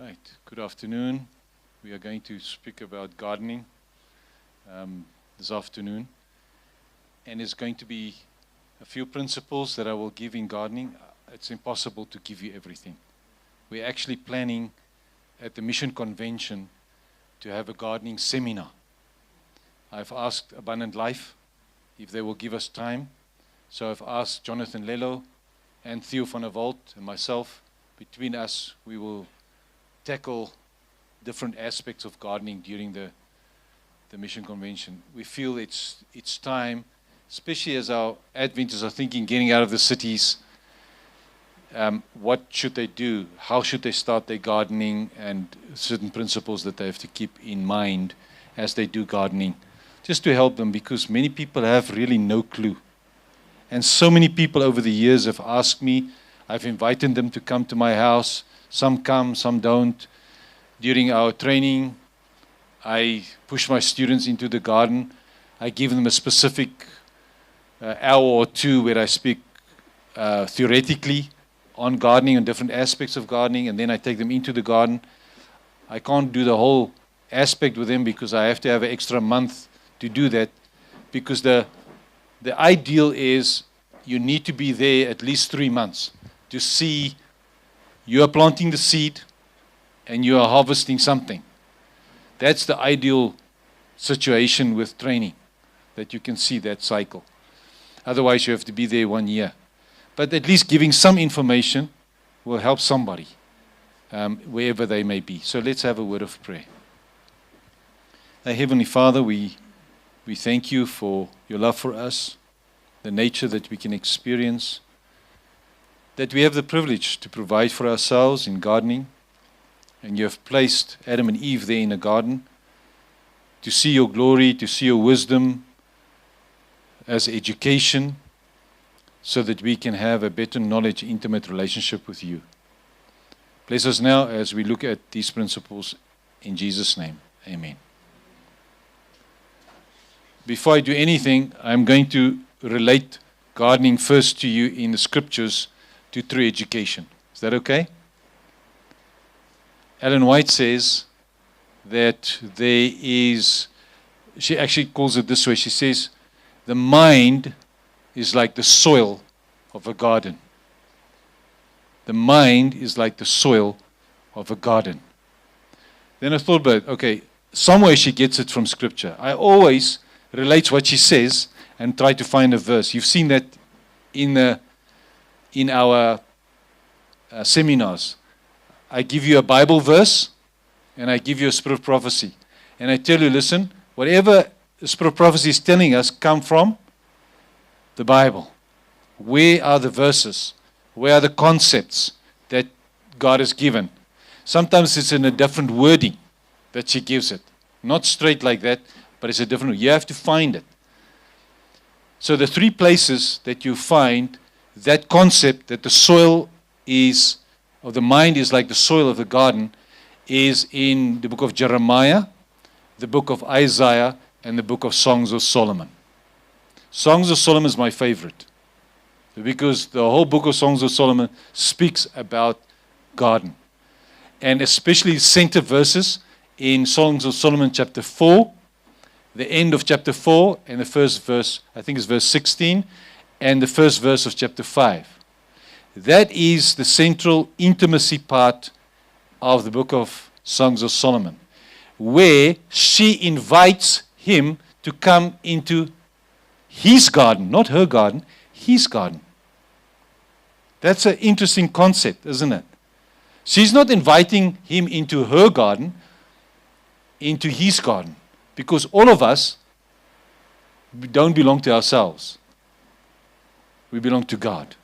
Right, good afternoon. We are going to speak about gardening this afternoon. And it's going to be a few principles that I will give in gardening. It's impossible to give you everything. We're actually planning at the Mission Convention to have a gardening seminar. I've asked Abundant Life if they will give us time. So I've asked Jonathan Lello and Theo van der Walt and myself. Between us, we will tackle different aspects of gardening during the Mission Convention. We feel it's time, especially as our Adventists are thinking getting out of the cities, what should they do? How should they start their gardening, and certain principles that they have to keep in mind as they do gardening, just to help them, because many people have really no clue. And so many people over the years have asked me. I've invited them to come to my house. Some come, some don't. During our training, I push my students into the garden. I give them a specific hour or two where I speak theoretically on gardening and different aspects of gardening, and then I take them into the garden. I can't do the whole aspect with them because I have to have an extra month to do that, because the ideal is you need to be there at least 3 months to see you are planting the seed and you are harvesting something. That's the ideal situation with training, that you can see that cycle. Otherwise, you have to be there 1 year. But at least giving some information will help somebody, wherever they may be. So let's have a word of prayer. Heavenly Father, we thank you for your love for us, the nature that we can experience, that we have the privilege to provide for ourselves in gardening, and you have placed Adam and Eve there in a garden to see your glory, to see your wisdom as education, so that we can have a better knowledge, intimate relationship with you. Bless us now as we look at these principles in Jesus' name. Amen. Before I do anything, I'm going to relate gardening first to you in the scriptures to true education. Is that okay? Ellen White says that there is, she actually calls it this way, she says, the mind is like the soil of a garden. The mind is like the soil of a garden. Then I thought about, okay, somewhere she gets it from scripture. I always relate what she says and try to find a verse. You've seen that in our seminars. I give you a Bible verse and I give you a spirit of prophecy. And I tell you, listen, whatever the spirit of prophecy is telling us come from the Bible. Where are the verses? Where are the concepts that God has given? Sometimes it's in a different wording that she gives it. Not straight like that, but it's a different, you have to find it. So the 3 places that you find that concept that the soil is, or the mind is like the soil of the garden, is in the book of Jeremiah, the book of Isaiah, and the book of Songs of Solomon. Songs of Solomon is my favorite, because the whole book of Songs of Solomon speaks about garden. And especially center verses in Songs of Solomon chapter 4, the end of chapter 4, and the first verse, I think it's verse 16, and the first verse of chapter 5. That is the central intimacy part of the book of Songs of Solomon, where she invites him to come into his garden, not her garden, his garden. That's an interesting concept, isn't it? She's not inviting him into her garden, into his garden, because all of us don't belong to ourselves. We belong to God.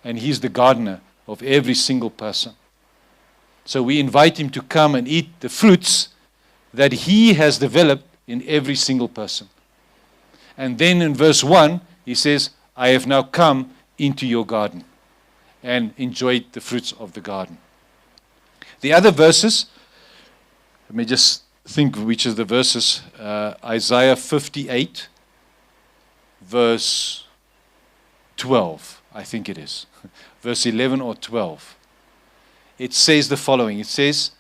And he's the gardener of every single person. So we invite him to come and eat the fruits that he has developed in every single person. And then in verse 1, he says, I have now come into your garden and enjoyed the fruits of the garden. The other verses, let me just think which is the verses. Isaiah 58, verse 12, I think it is. Verse 11 or 12. it says the following. It says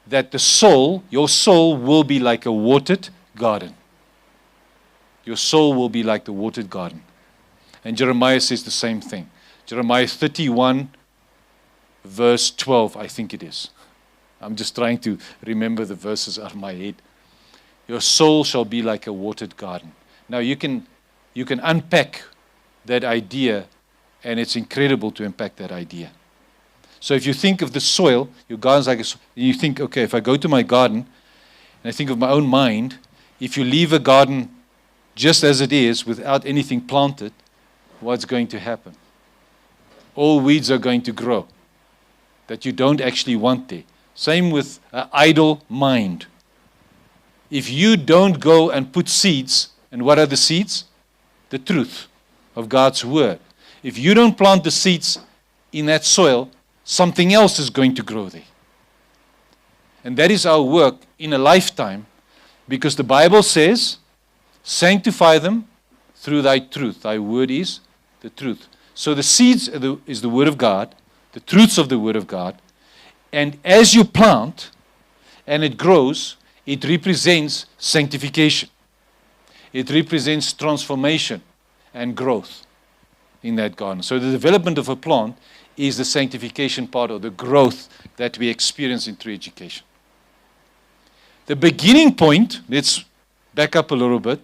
that the soul, your soul will be like a watered garden. Your soul will be like the watered garden. And Jeremiah says the same thing. Jeremiah 31, verse 12, I think it is. I'm just trying to remember the verses out of my head. Your soul shall be like a watered garden. Now you can unpack that idea, and it's incredible to unpack that idea. So if you think of the soil, your garden's like you think, okay, if I go to my garden and I think of my own mind, if you leave a garden just as it is without anything planted, what's going to happen? All weeds are going to grow that you don't actually want there. Same with an idle mind. If you don't go and put seeds, and what are the seeds? The truth of God's word. If you don't plant the seeds in that soil, something else is going to grow there. And that is our work in a lifetime, because the Bible says, sanctify them through thy truth. Thy word is the truth. So the seeds is the word of God, the truths of the word of God. And as you plant and it grows, it represents sanctification. It represents transformation and growth in that garden. So the development of a plant is the sanctification part, or the growth that we experience in true education. The beginning point, let's back up a little bit.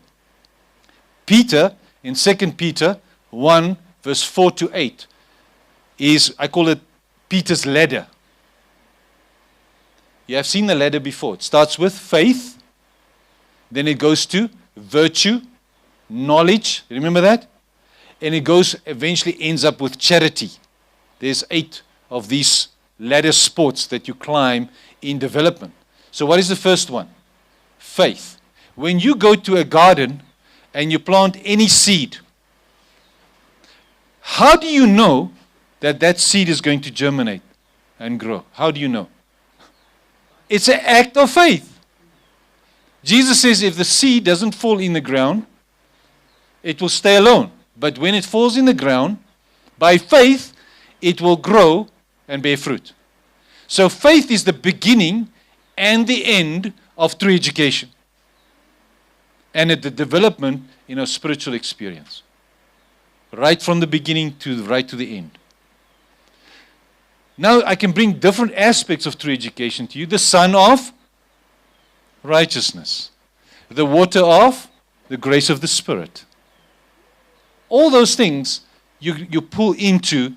Peter, in 2 Peter 1, verse 4 to 8, is, I call it Peter's ladder. You have seen the ladder before. It starts with faith, then it goes to virtue, knowledge, remember that? And it goes, eventually ends up with charity. There's 8 of these ladder sports that you climb in development. So what is the first one? Faith. When you go to a garden and you plant any seed, how do you know that that seed is going to germinate and grow? How do you know? It's an act of faith. Jesus says if the seed doesn't fall in the ground, it will stay alone. But when it falls in the ground, by faith, it will grow and bear fruit. So faith is the beginning and the end of true education, and at the development in our spiritual experience. Right from the beginning to right to the end. Now I can bring different aspects of true education to you. The sun of righteousness. The water of the grace of the Spirit. All those things you pull into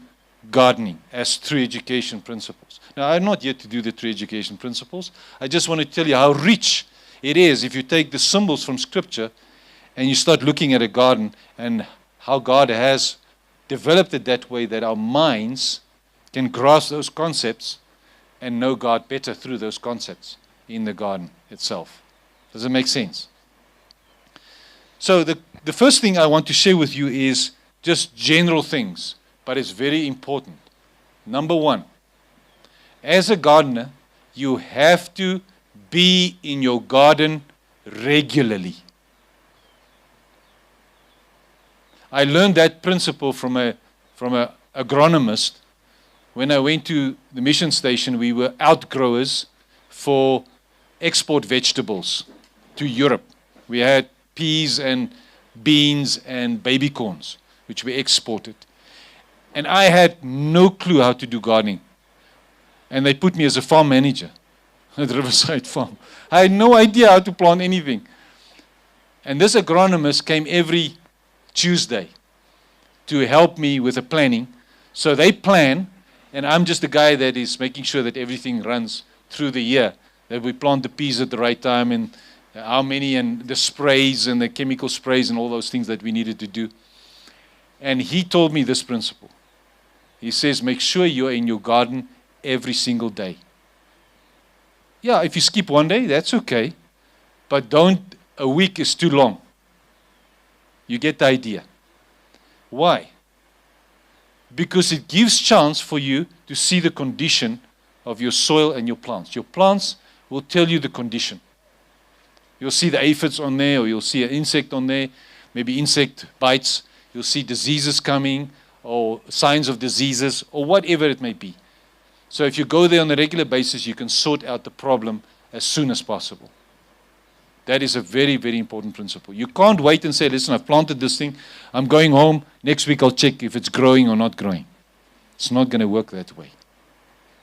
gardening as true education principles. Now I'm not yet to do the true education principles. I just want to tell you how rich it is if you take the symbols from Scripture and you start looking at a garden and how God has developed it that way that our minds can grasp those concepts and know God better through those concepts in the garden itself. Does it make sense? So the first thing I want to share with you is just general things, but it's very important. Number one, as a gardener, you have to be in your garden regularly. I learned that principle from a agronomist. When I went to the mission station, we were outgrowers for export vegetables to Europe. We had peas and beans and baby corns, which we exported. And I had no clue how to do gardening. And they put me as a farm manager at Riverside Farm. I had no idea how to plant anything. And this agronomist came every Tuesday to help me with the planning. So they plan, and I'm just the guy that is making sure that everything runs through the year, that we plant the peas at the right time, and how many, and the sprays and the chemical sprays and all those things that we needed to do. And he told me this principle. He says, make sure you're in your garden every single day. Yeah, if you skip one day, that's okay. But a week is too long. You get the idea. Why? Because it gives chance for you to see the condition of your soil and your plants. Your plants will tell you the condition. You'll see the aphids on there, or you'll see an insect on there, maybe insect bites. You'll see diseases coming, or signs of diseases, or whatever it may be. So if you go there on a regular basis, you can sort out the problem as soon as possible. That is a very, very important principle. You can't wait and say, listen, I've planted this thing. I'm going home. Next week I'll check if it's growing or not growing. It's not going to work that way.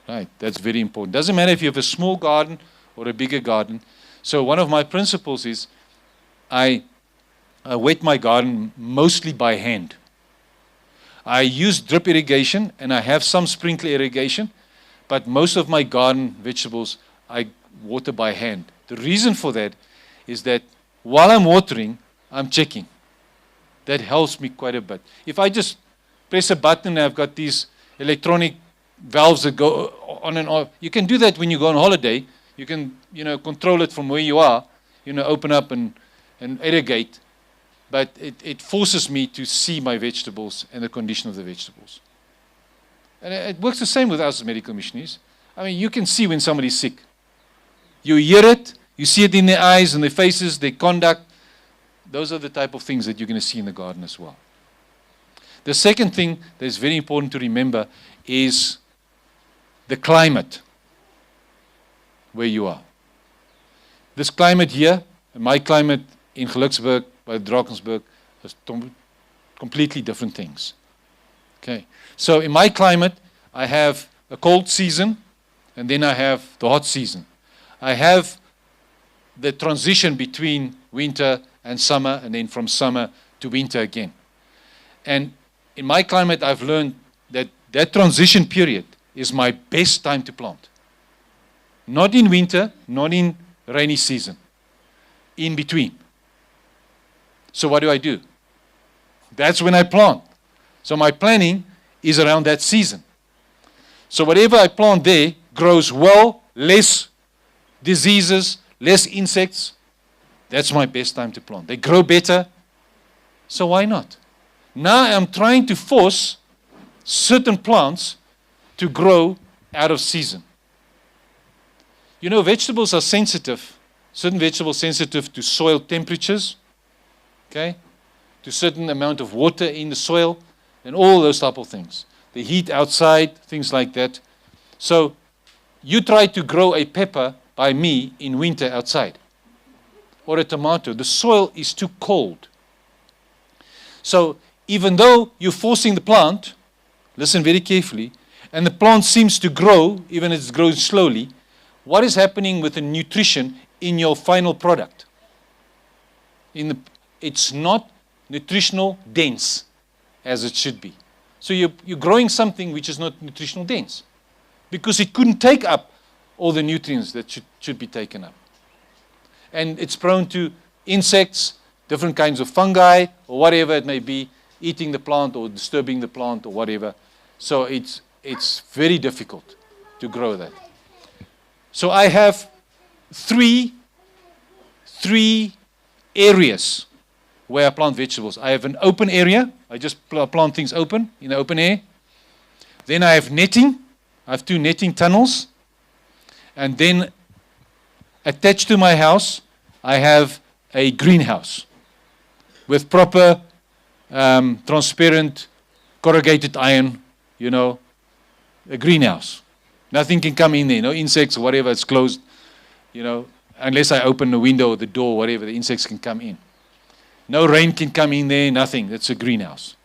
Right? That's very important. Doesn't matter if you have a small garden or a bigger garden. So one of my principles is I wet my garden mostly by hand. I use drip irrigation and I have some sprinkler irrigation, but most of my garden vegetables I water by hand. The reason for that is that while I'm watering, I'm checking. That helps me quite a bit. If I just press a button and I've got these electronic valves that go on and off, you can do that when you go on holiday. You can, control it from where you are, open up and irrigate. But it forces me to see my vegetables and the condition of the vegetables. And it works the same with us as medical missionaries. I mean, you can see when somebody's sick. You hear it. You see it in their eyes and their faces, their conduct. Those are the type of things that you're going to see in the garden as well. The second thing that is very important to remember is the climate where you are. This climate here, and my climate in Geluksburg, by Drakensberg, is completely different things. Okay. So in my climate, I have a cold season, and then I have the hot season. I have the transition between winter and summer, and then from summer to winter again. And in my climate, I've learned that that transition period is my best time to plant. Not in winter, not in rainy season. In between. So what do? That's when I plant. So my planning is around that season. So whatever I plant there grows well, less diseases, less insects. That's my best time to plant. They grow better. So why not? Now I'm trying to force certain plants to grow out of season. Vegetables are sensitive. Certain vegetables sensitive to soil temperatures. Okay? To certain amount of water in the soil and all those type of things. The heat outside, things like that. So you try to grow a pepper by me in winter outside. Or a tomato. The soil is too cold. So even though you're forcing the plant, listen very carefully, and the plant seems to grow, even if it's growing slowly, what is happening with the nutrition in your final product? It's not nutritional dense as it should be. So you're growing something which is not nutritional dense because it couldn't take up all the nutrients that should be taken up. And it's prone to insects, different kinds of fungi, or whatever it may be, eating the plant or disturbing the plant or whatever. So it's very difficult to grow that. So I have three areas where I plant vegetables. I have an open area. I just plant things open, in the open air. Then I have netting. I have 2 netting tunnels. And then attached to my house, I have a greenhouse with proper transparent corrugated iron, a greenhouse. Nothing can come in there, no insects or whatever, it's closed, unless I open the window or the door, whatever, the insects can come in. No rain can come in there, nothing. It's a greenhouse.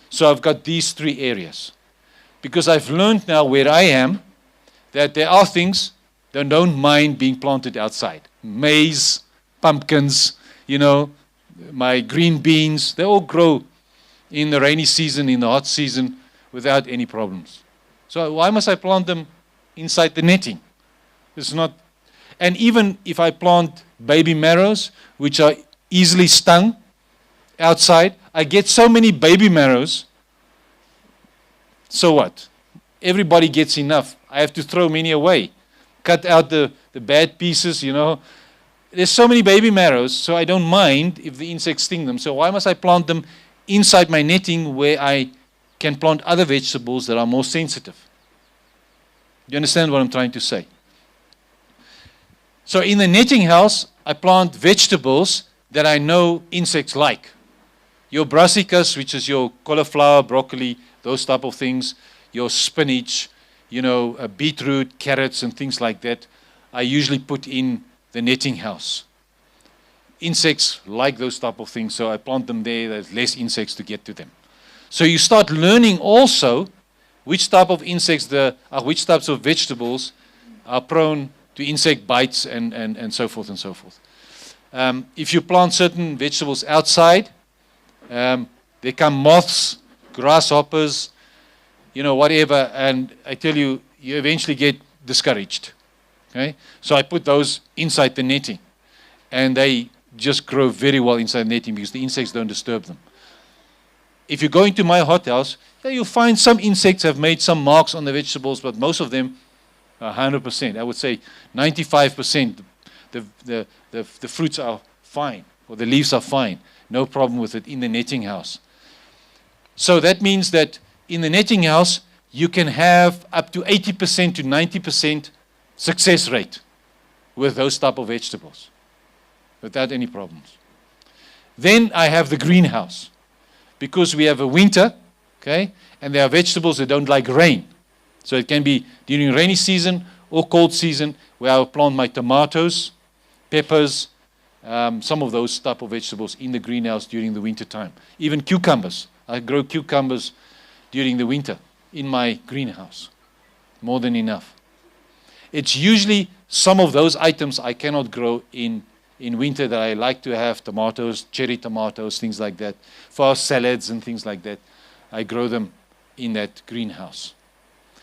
So I've got these 3 areas. Because I've learned now where I am that there are things that don't mind being planted outside. Maize, pumpkins, my green beans, they all grow in the rainy season, in the hot season, without any problems. So why must I plant them inside the netting? It's not. And even if I plant baby marrows, which are easily stung outside, I get so many baby marrows. So what? Everybody gets enough. I have to throw many away. Cut out the bad pieces, There's so many baby marrows, so I don't mind if the insects sting them. So why must I plant them inside my netting where I can plant other vegetables that are more sensitive? You understand what I'm trying to say? So in the netting house, I plant vegetables that I know insects like. Your brassicas, which is your cauliflower, broccoli, those type of things, your spinach, beetroot, carrots, and things like that, I usually put in the netting house. Insects like those type of things, so I plant them there. There's less insects to get to them. So you start learning also which type of insects, which types of vegetables are prone to insect bites and so forth and so forth. If you plant certain vegetables outside, there come moths, grasshoppers, whatever, and I tell you, you eventually get discouraged. Okay? So I put those inside the netting, and they just grow very well inside the netting because the insects don't disturb them. If you go into my hothouse, you'll find some insects have made some marks on the vegetables, but most of them are 100%. I would say 95%. The fruits are fine, or the leaves are fine. No problem with it in the netting house. So that means that in the netting house, you can have up to 80% to 90% success rate with those type of vegetables without any problems. Then I have the greenhouse, because we have a winter, okay, and there are vegetables that don't like rain. So it can be during rainy season or cold season where I will plant my tomatoes, peppers, some of those type of vegetables in the greenhouse during the winter time. Even cucumbers. I grow cucumbers during the winter in my greenhouse. More than enough. It's usually some of those items I cannot grow in winter that I like to have, tomatoes, cherry tomatoes, things like that. For salads and things like that, I grow them in that greenhouse.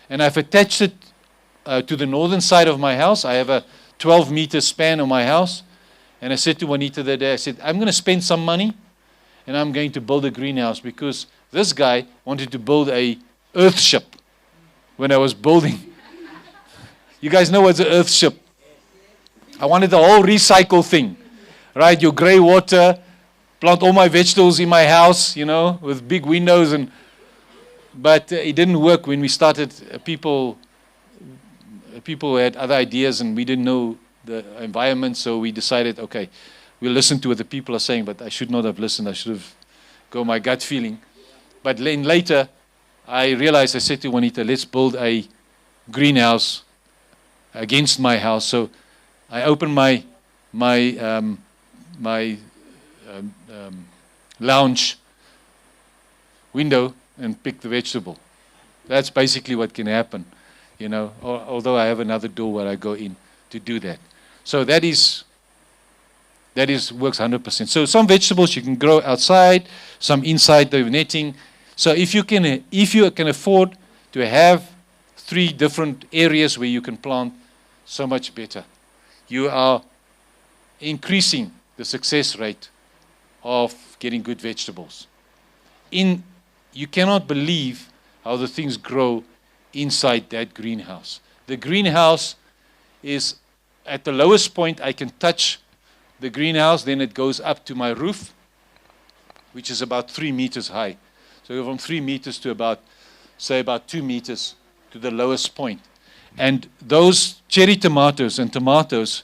And I've attached it to the northern side of my house. I have a 12-meter span of my house. And I said to Juanita that day, I said, I'm going to spend some money and I'm going to build a greenhouse, because this guy wanted to build a earth ship when I was building. You guys know what's an earth ship? I wanted the whole recycle thing, right? Your gray water, plant all my vegetables in my house, with big windows. But it didn't work when we started. People had other ideas, and we didn't know the environment, so we decided, okay, we'll listen to what the people are saying, but I should not have listened. I should have gone my gut feeling. But then later, I realized, I said to Juanita, let's build a greenhouse against my house. So I opened my lounge window and picked the vegetable. That's basically what can happen, although I have another door where I go in to do that. So that works 100%. So some vegetables you can grow outside, some inside the netting. So if you can afford to have 3 different areas where you can plant, so much better. You are increasing the success rate of getting good vegetables. You cannot believe how the things grow inside that greenhouse. The greenhouse is at the lowest point. I can touch the greenhouse, then it goes up to my roof, which is about 3 meters high. So from 3 meters to about 2 meters to the lowest point. And those cherry tomatoes and tomatoes,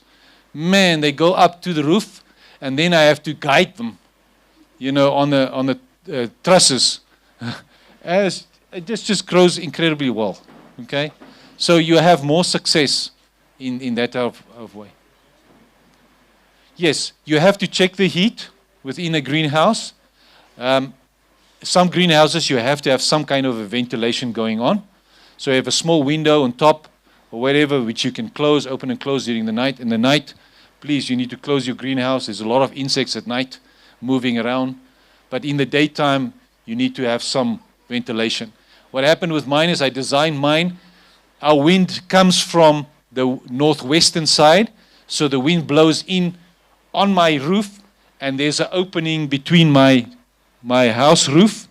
man, they go up to the roof, and then I have to guide them, on the trusses. As it just grows incredibly well. Okay, so you have more success in that type of way. Yes, you have to check the heat within a greenhouse. Some greenhouses you have to have some kind of a ventilation going on. So you have a small window on top or whatever, which you can open and close during the night. In the night, please, you need to close your greenhouse. There's a lot of insects at night moving around. But in the daytime, you need to have some ventilation. What happened with mine is I designed mine. Our wind comes from the northwestern side, so the wind blows in on my roof, and there's an opening between my house roof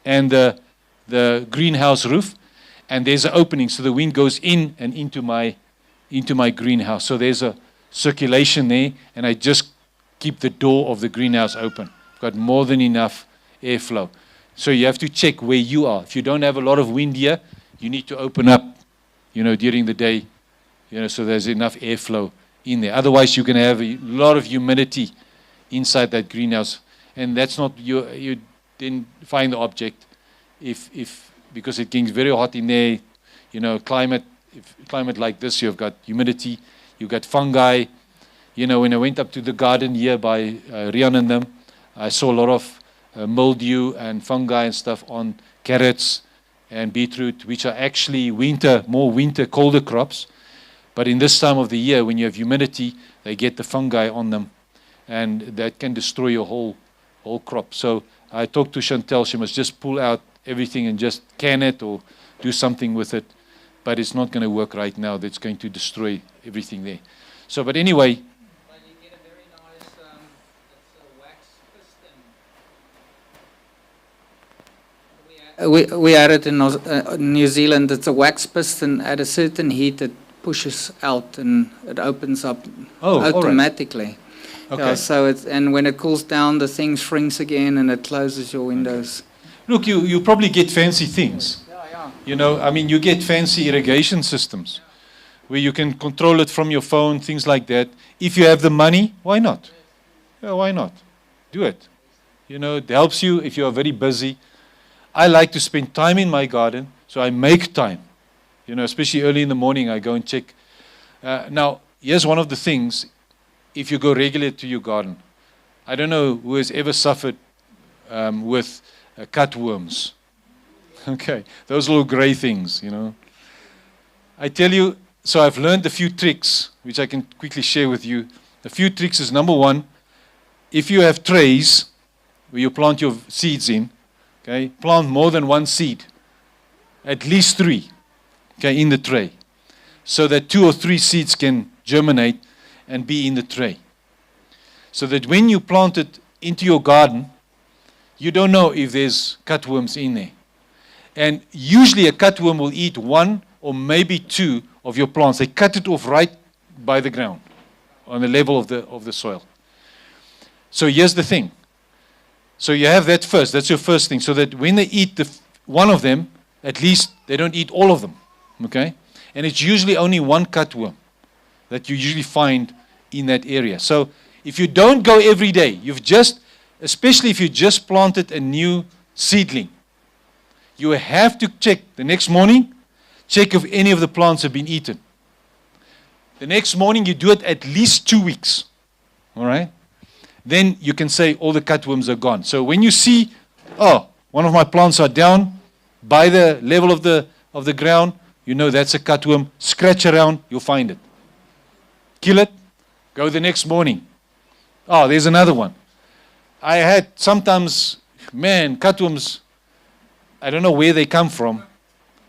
and the greenhouse roof, and there's an opening, so the wind goes in and into my greenhouse. So there's a circulation there, and I just keep the door of the greenhouse open. I've got more than enough airflow. So you have to check where you are. If you don't have a lot of wind here, you need to open up, during the day, so there's enough airflow in there. Otherwise, you're going to have a lot of humidity inside that greenhouse, and that's not you didn't find the object. If because it gets very hot in there, climate like this, you've got humidity, you've got fungi. When I went up to the garden here by Rian and them, I saw a lot of mildew and fungi and stuff on carrots and beetroot, which are actually more winter, colder crops. But in this time of the year, when you have humidity, they get the fungi on them, and that can destroy your whole crop. So I talked to Chantel. She must just pull out everything and just can it or do something with it. But it's not going to work right now. That's going to destroy everything there. So, but anyway. But you get a very nice, it's a wax piston. We had it in New Zealand. It's a wax piston at a certain heat. It pushes out and it opens up automatically. Okay. Yeah, so and when it cools down, the thing shrinks again and it closes your windows. Okay. Look, you probably get fancy things. Yeah. You get fancy irrigation systems where you can control it from your phone, things like that. If you have the money, why not? Yeah, why not? Do it. It helps you if you are very busy. I like to spend time in my garden, so I make time. Especially early in the morning, I go and check. Now, here's one of the things. If you go regularly to your garden, I don't know who has ever suffered with cutworms. Okay, those little gray things, I tell you, so I've learned a few tricks, which I can quickly share with you. A few tricks is, number one, if you have trays where you plant your seeds in, okay, plant more than one seed, at least 3, okay, in the tray, so that 2 or 3 seeds can germinate and be in the tray. So that when you plant it into your garden, you don't know if there's cutworms in there. And usually a cutworm will eat 1 or maybe 2 of your plants. They cut it off right by the ground, on the level of the soil. So here's the thing. So you have that first. That's your first thing. So that when they eat one of them, at least they don't eat all of them. Okay? And it's usually only 1 cutworm that you usually find in that area. So if you don't go every day, especially if you just planted a new seedling, you have to check the next morning, check if any of the plants have been eaten. The next morning you do it at least 2 weeks. All right? Then you can say all the cutworms are gone. So when you see, one of my plants are down by the level of the ground, that's a cutworm. Scratch around, you'll find it. Kill it, go the next morning. There's another one. I had sometimes, cutworms, I don't know where they come from.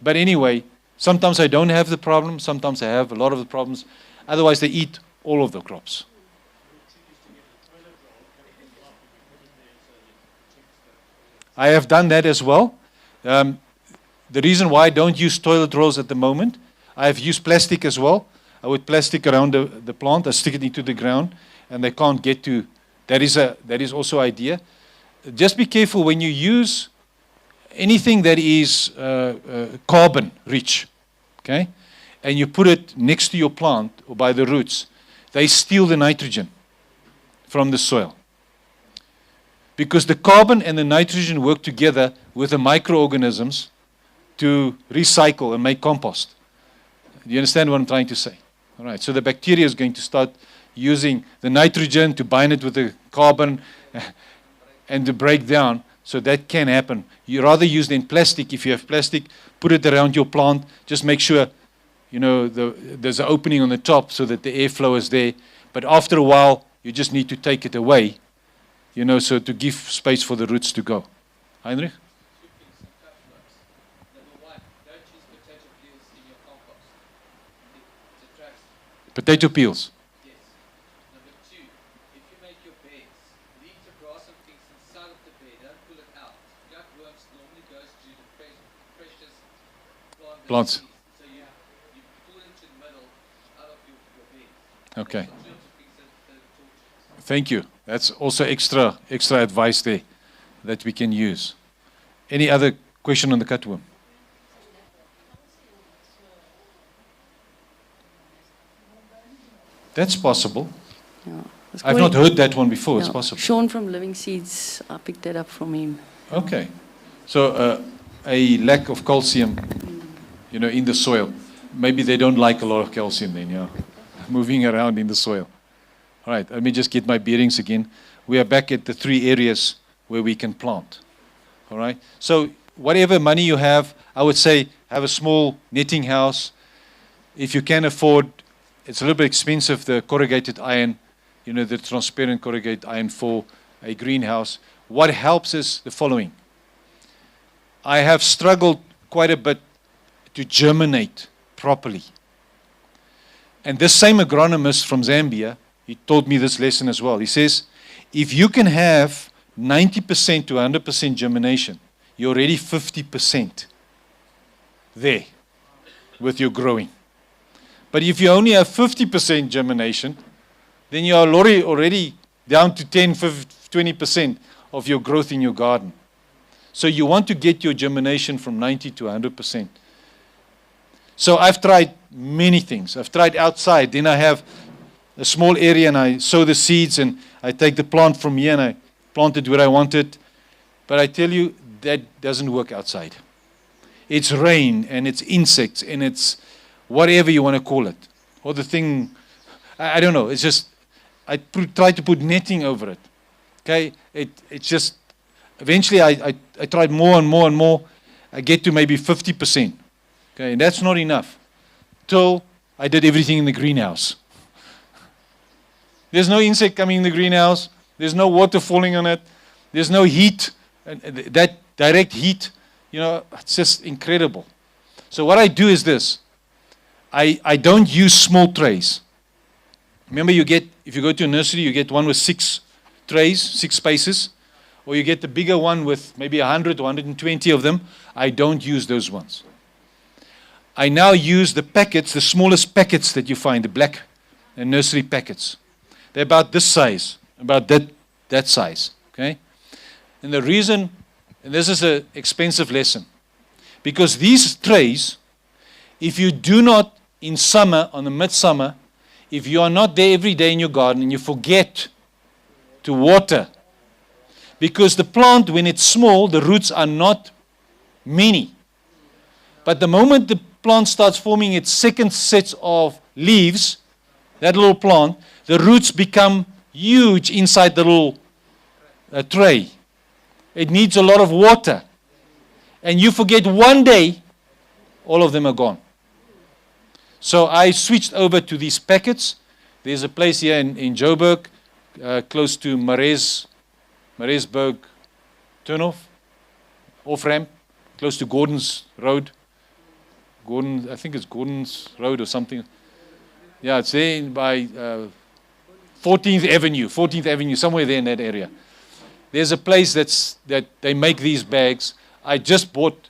But anyway, sometimes I don't have the problem. Sometimes I have a lot of the problems. Otherwise, they eat all of the crops. I have done that as well. The reason why I don't use toilet rolls at the moment, I have used plastic as well. I would plastic around the plant, I stick it into the ground, and they can't get to. That is also an idea. Just be careful when you use anything that is carbon rich, okay, and you put it next to your plant or by the roots, they steal the nitrogen from the soil. Because the carbon and the nitrogen work together with the microorganisms to recycle and make compost. Do you understand what I'm trying to say? All right, so the bacteria is going to start using the nitrogen to bind it with the carbon and to break down. So that can happen. You rather use than plastic. If you have plastic, put it around your plant. Just make sure, there's an opening on the top so that the airflow is there. But after a while, you just need to take it away, so to give space for the roots to go. Heinrich? Potato peels. Yes. Number 2, if you make your beds, leave the grass and things inside of the bed, don't pull it out. Cutworms normally goes to the precious plants. So you pull it to the middle out of your bed. Okay. Thank you. That's also extra advice there that we can use. Any other question on the cutworm? That's possible. Yeah. I've not heard that one before. It's possible. Sean from Living Seeds, I picked that up from him. Okay. So a lack of calcium in the soil. Maybe they don't like a lot of calcium then, moving around in the soil. All right, let me just get my bearings again. We are back at the 3 areas where we can plant. All right, so whatever money you have, I would say have a small netting house. If you can afford, it's a little bit expensive, the corrugated iron, the transparent corrugated iron for a greenhouse. What helps is the following. I have struggled quite a bit to germinate properly. And this same agronomist from Zambia, he taught me this lesson as well. He says, if you can have 90% to 100% germination, you're already 50% there with your growing. But if you only have 50% germination, then you are already down to 10, 20% of your growth in your garden. So you want to get your germination from 90 to 100%. So I've tried many things. I've tried outside. Then I have a small area and I sow the seeds and I take the plant from here and I plant it where I want it. But I tell you, that doesn't work outside. It's rain and it's insects and it's whatever you want to call it. Or the thing, I don't know. It's just, I try to put netting over it. Okay? It's just, eventually I tried more and more and more. I get to maybe 50%. Okay, and that's not enough. Till I did everything in the greenhouse. There's no insect coming in the greenhouse. There's no water falling on it. There's no heat. And that direct heat, it's just incredible. So what I do is this. I don't use small trays. Remember if you go to a nursery, you get one with 6 trays, 6 spaces. Or you get the bigger one with maybe 100 or 120 of them. I don't use those ones. I now use the packets, the smallest packets that you find, the black nursery packets. They're about this size, about that size, okay? And the reason, and this is an expensive lesson, because these trays, if you do not, in summer, on the midsummer, if you are not there every day in your garden and you forget to water, because the plant, when it's small, the roots are not many. But the moment the plant starts forming its second set of leaves, that little plant, the roots become huge inside the little tray. It needs a lot of water. And you forget one day, all of them are gone. So I switched over to these packets. There's a place here in Joburg, close to Maresburg turnoff, off-ramp, close to Gordon's Road. I think it's Gordon's Road or something. Yeah, it's there by 14th Avenue, somewhere there in that area. There's a place that they make these bags. I just bought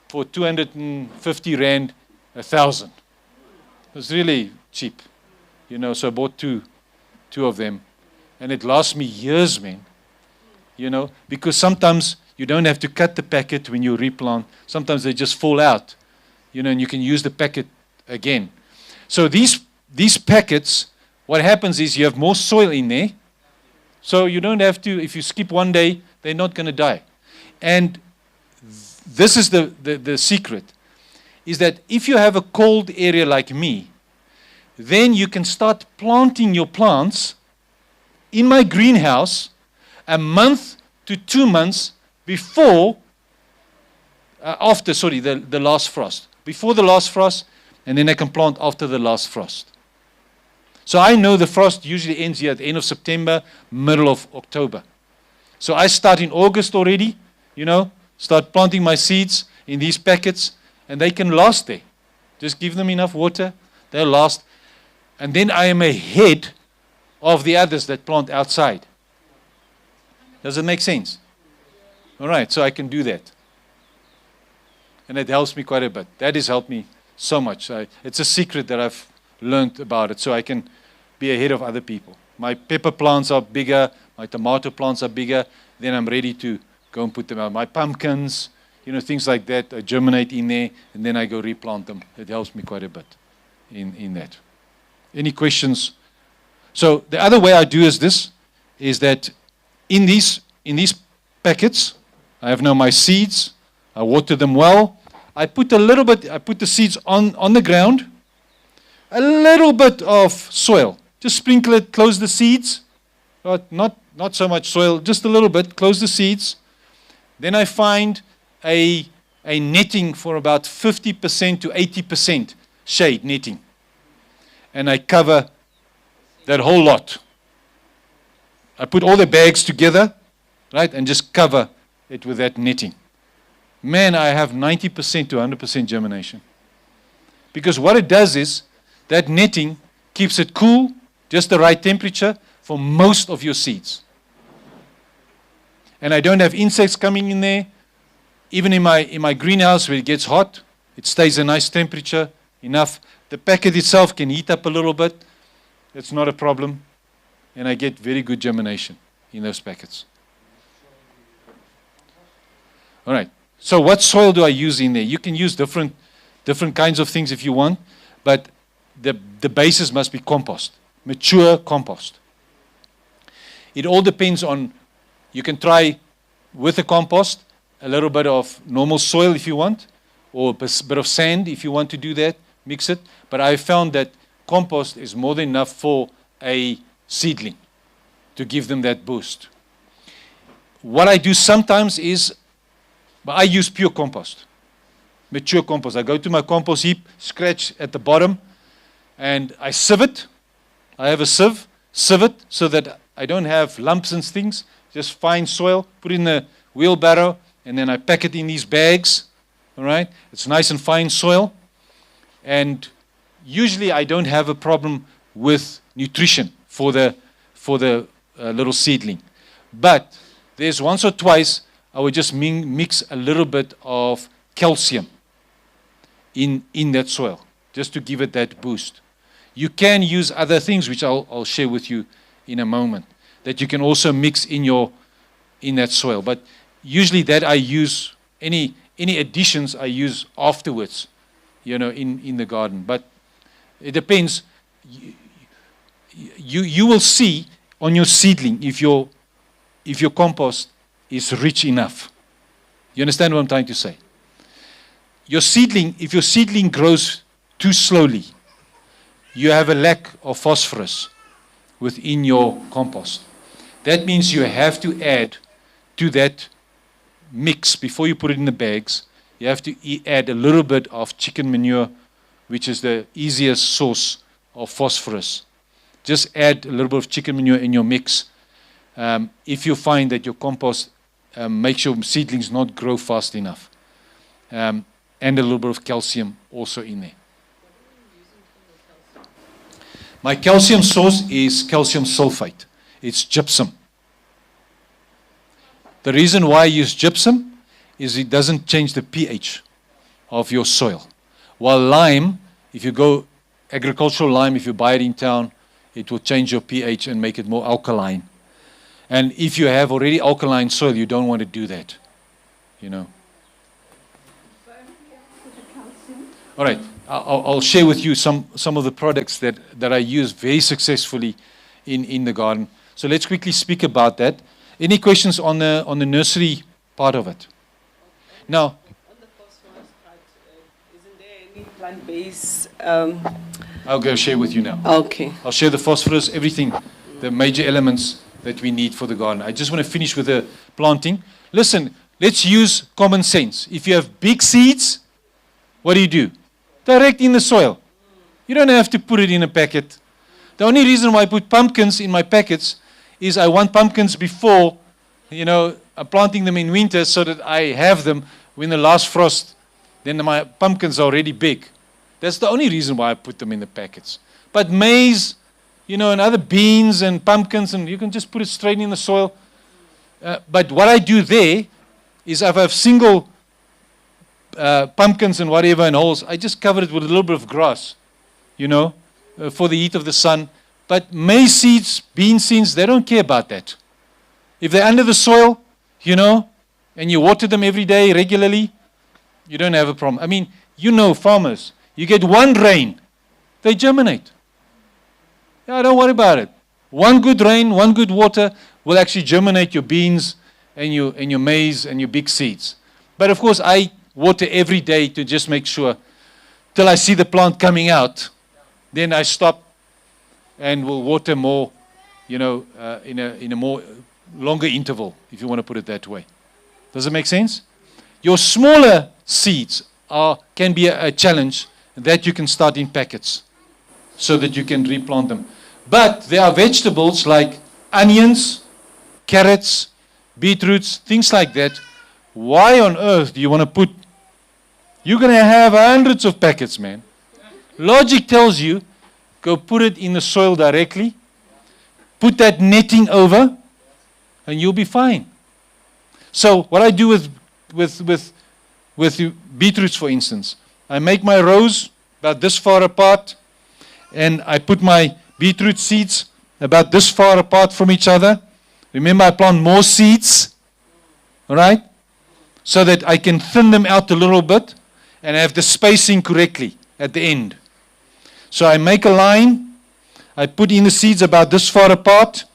for 250 Rand, 1,000. It's really cheap, so I bought two of them. And it lasts me years, man. Because sometimes you don't have to cut the packet when you replant. Sometimes they just fall out, and you can use the packet again. So these packets, what happens is you have more soil in there. So you don't have to, if you skip one day, they're not going to die. And this is the secret, is that if you have a cold area like me, then you can start planting your plants in my greenhouse a month to 2 months before, the last frost. Before the last frost, and then I can plant after the last frost. So I know the frost usually ends here at the end of September, middle of October. So I start in August already, start planting my seeds in these packets, and they can last there. Just give them enough water, they'll last. And then I am ahead of the others that plant outside. Does it make sense? All right, so I can do that. And it helps me quite a bit. That has helped me so much. It's a secret that I've learned about it, so I can be ahead of other people. My pepper plants are bigger, my tomato plants are bigger, then I'm ready to go and put them out. My pumpkins, things like that, I germinate in there, and then I go replant them. It helps me quite a bit in that. Any questions? So the other way I do is that in these packets, I have now my seeds, I water them well, I put the seeds on the ground, a little bit of soil. Just sprinkle it, close the seeds. Not so much soil, just a little bit, close the seeds. Then I find a netting for about 50% to 80% shade netting. And I cover that whole lot. I put all the bags together, right, and just cover it with that netting. Man, I have 90% to 100% germination. Because what it does is, that netting keeps it cool, just the right temperature for most of your seeds. And I don't have insects coming in there. Even in my greenhouse where it gets hot, it stays a nice temperature, enough. The packet itself can heat up a little bit. That's not a problem. And I get very good germination in those packets. All right. So what soil do I use in there? You can use different kinds of things if you want, but the basis must be compost, mature compost. It all depends on, you can try with the compost, a little bit of normal soil if you want, or a bit of sand if you want to do that, mix it. But I found that compost is more than enough for a seedling to give them that boost. What I do sometimes is, I use pure compost, mature compost. I go to my compost heap, scratch at the bottom, and I sieve it. I have a sieve it so that I don't have lumps and things, just fine soil, put it in the wheelbarrow, and then I pack it in these bags, all right? It's nice and fine soil. And usually I don't have a problem with nutrition for the little seedling. But there's once or twice I would just mix a little bit of calcium in that soil, just to give it that boost. You can use other things, which I'll share with you in a moment, that you can also mix in that soil. But usually that I use, any additions I use afterwards, in the garden. But it depends. You will see on your seedling if your compost is rich enough. You understand what I'm trying to say? If your seedling grows too slowly, you have a lack of phosphorus within your compost. That means you have to add to that mix before you put it in the bags. You have to add a little bit of chicken manure, which is the easiest source of phosphorus. Just add a little bit of chicken manure in your mix. If you find that your compost makes your seedlings not grow fast enough. And a little bit of calcium also in there. My calcium source is calcium sulfate. It's gypsum. The reason why I use gypsum is it doesn't change the pH of your soil. While lime, if you go agricultural lime, if you buy it in town, it will change your pH and make it more alkaline. And if you have already alkaline soil, you don't want to do that. All right, I'll share with you some of the products that I use very successfully in the garden. So let's quickly speak about that. Any questions on the nursery part of it? Now, on the phosphorus part, isn't there any plant-based? I'll go share with you now. Okay. I'll share the phosphorus, everything, the major elements that we need for the garden. I just want to finish with the planting. Listen, let's use common sense. If you have big seeds, what do? Direct in the soil. You don't have to put it in a packet. The only reason why I put pumpkins in my packets is I want pumpkins before, I'm planting them in winter so that I have them when the last frost, then my pumpkins are already big. That's the only reason why I put them in the packets. But maize, and other beans and pumpkins, and you can just put it straight in the soil. But what I do there is if I have single pumpkins and whatever and holes, I just cover it with a little bit of grass, for the heat of the sun. But maize seeds, bean seeds, they don't care about that. If they're under the soil, and you water them every day regularly, you don't have a problem. I mean, farmers, you get one rain, they germinate. Yeah, don't worry about it. One good rain, one good water will actually germinate your beans and your maize and your big seeds. But of course, I water every day to just make sure, till I see the plant coming out. Then I stop and will water more, in a more longer interval, if you want to put it that way. Does it make sense? Your smaller seeds can be a challenge that you can start in packets so that you can replant them. But there are vegetables like onions, carrots, beetroots, things like that. Why on earth do you want to put? You're going to have hundreds of packets, man. Logic tells you, go put it in the soil directly, put that netting over, and you'll be fine. So what I do with beetroots, for instance, I make my rows about this far apart, and I put my beetroot seeds about this far apart from each other. Remember, I plant more seeds, all right, so that I can thin them out a little bit and have the spacing correctly at the end. So I make a line, I put in the seeds about this far apart.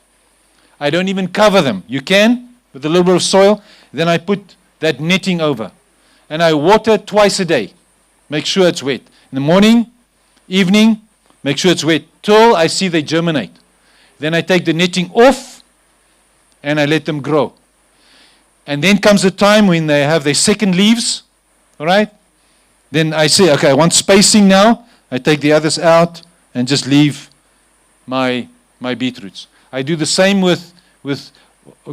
I don't even cover them. You can, with a little bit of soil. Then I put that netting over. And I water twice a day. Make sure it's wet. In the morning, evening, make sure it's wet till I see they germinate. Then I take the netting off and I let them grow. And then comes the time when they have their second leaves, all right? Then I say, okay, I want spacing now. I take the others out and just leave my beetroots. I do the same with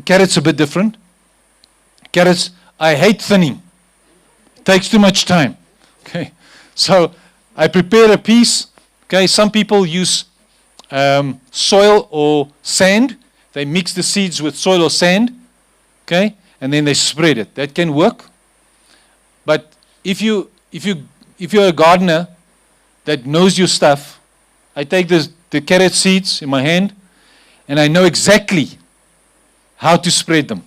carrots, a bit different. Carrots, I hate thinning. It takes too much time. Okay, so I prepare a piece. Okay, some people use soil or sand. They mix the seeds with soil or sand. Okay, and then they spread it. That can work. But if you're a gardener that knows your stuff, I take the carrot seeds in my hand, and I know exactly how to spread them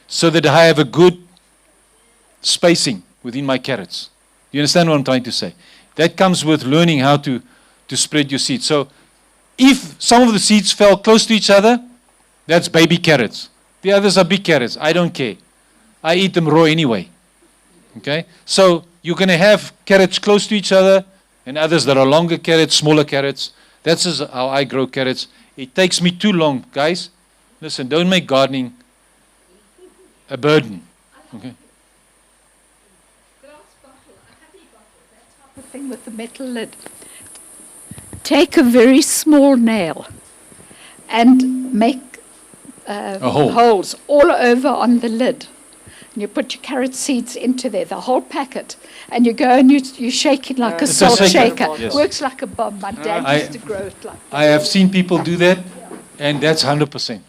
so that I have a good spacing within my carrots. You understand what I'm trying to say? That comes with learning how to spread your seeds. So if some of the seeds fell close to each other, that's baby carrots. The others are big carrots. I don't care. I eat them raw anyway. Okay? So you're going to have carrots close to each other and others that are longer carrots, smaller carrots. That's just how I grow carrots. It takes me too long, guys. Listen, don't make gardening a burden. Okay? Glass bottle, a honey bottle, that type of thing with the metal lid. Take a very small nail and make hole. holes all over on the lid. And you put your carrot seeds into there, the whole packet, and you go and you shake it like a It's a salt shaker, shaker. yes. Works like a bomb. My dad used to grow it like that. I have seen people do that, and that's 100%.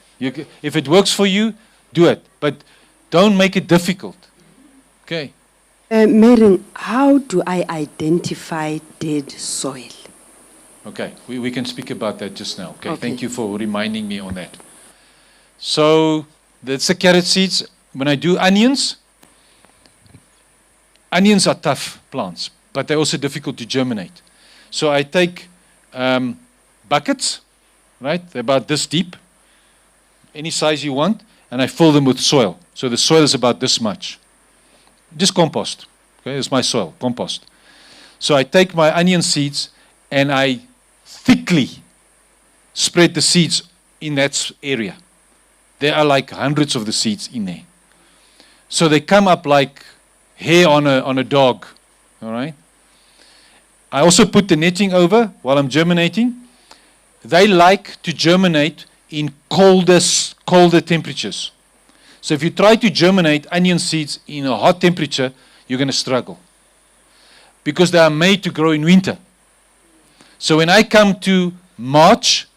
If it works for you, do it. But don't make it difficult. Okay. Maren, how do I identify dead soil? Okay, we can speak about that just now. Okay, Okay. thank you for reminding me on that. So that's the carrot seeds. When I do onions are tough plants, but they're also difficult to germinate. So I take buckets, right? They're about this deep, any size you want, and I fill them with soil. So the soil is about this much. Just compost. Okay, it's my soil, compost. So I take my onion seeds and I thickly spread the seeds in that area. There are like hundreds of the seeds in there. So they come up like hair on a dog. All right. I also put the netting over while I'm germinating. They like to germinate in colder temperatures. So if you try to germinate onion seeds in a hot temperature, you're going to struggle. Because they are made to grow in winter. So when I come to March,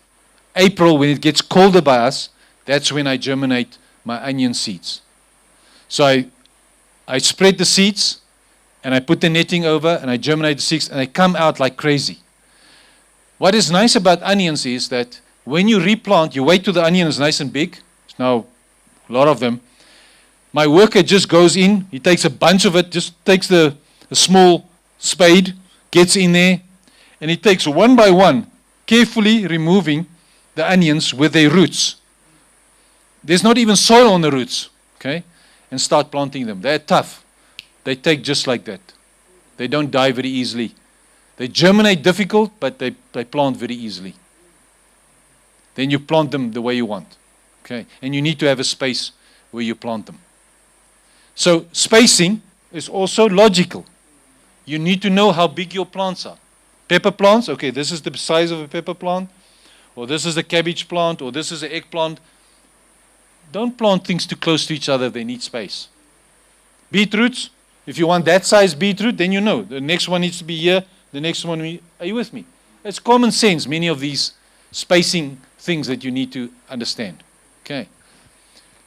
April, when it gets colder by us, that's when I germinate my onion seeds. So I spread the seeds, and I put the netting over, and I germinate the seeds, and they come out like crazy. What is nice about onions is that when you replant, you wait till the onion is nice and big. It's now a lot of them. My worker just goes in, he takes a bunch of it, just takes a small spade, gets in there, and he takes one by one, carefully removing the onions with their roots. There's not even soil on the roots, okay? And start planting them. They're tough. they take just like that. They don't die very easily. They germinate difficult, but they plant very easily. Then you plant them the way you want. Okay? And you need to have a space where you plant them. So spacing is also logical. You need to know how big your plants are. Pepper plants, okay, this is the size of a pepper plant, or this is a cabbage plant, or this is an eggplant. Don't plant things too close to each other, they need space. Beetroots, if you want that size beetroot, then you know. The next one needs to be here, the next one, are you with me? It's common sense, many of these spacing things that you need to understand. Okay.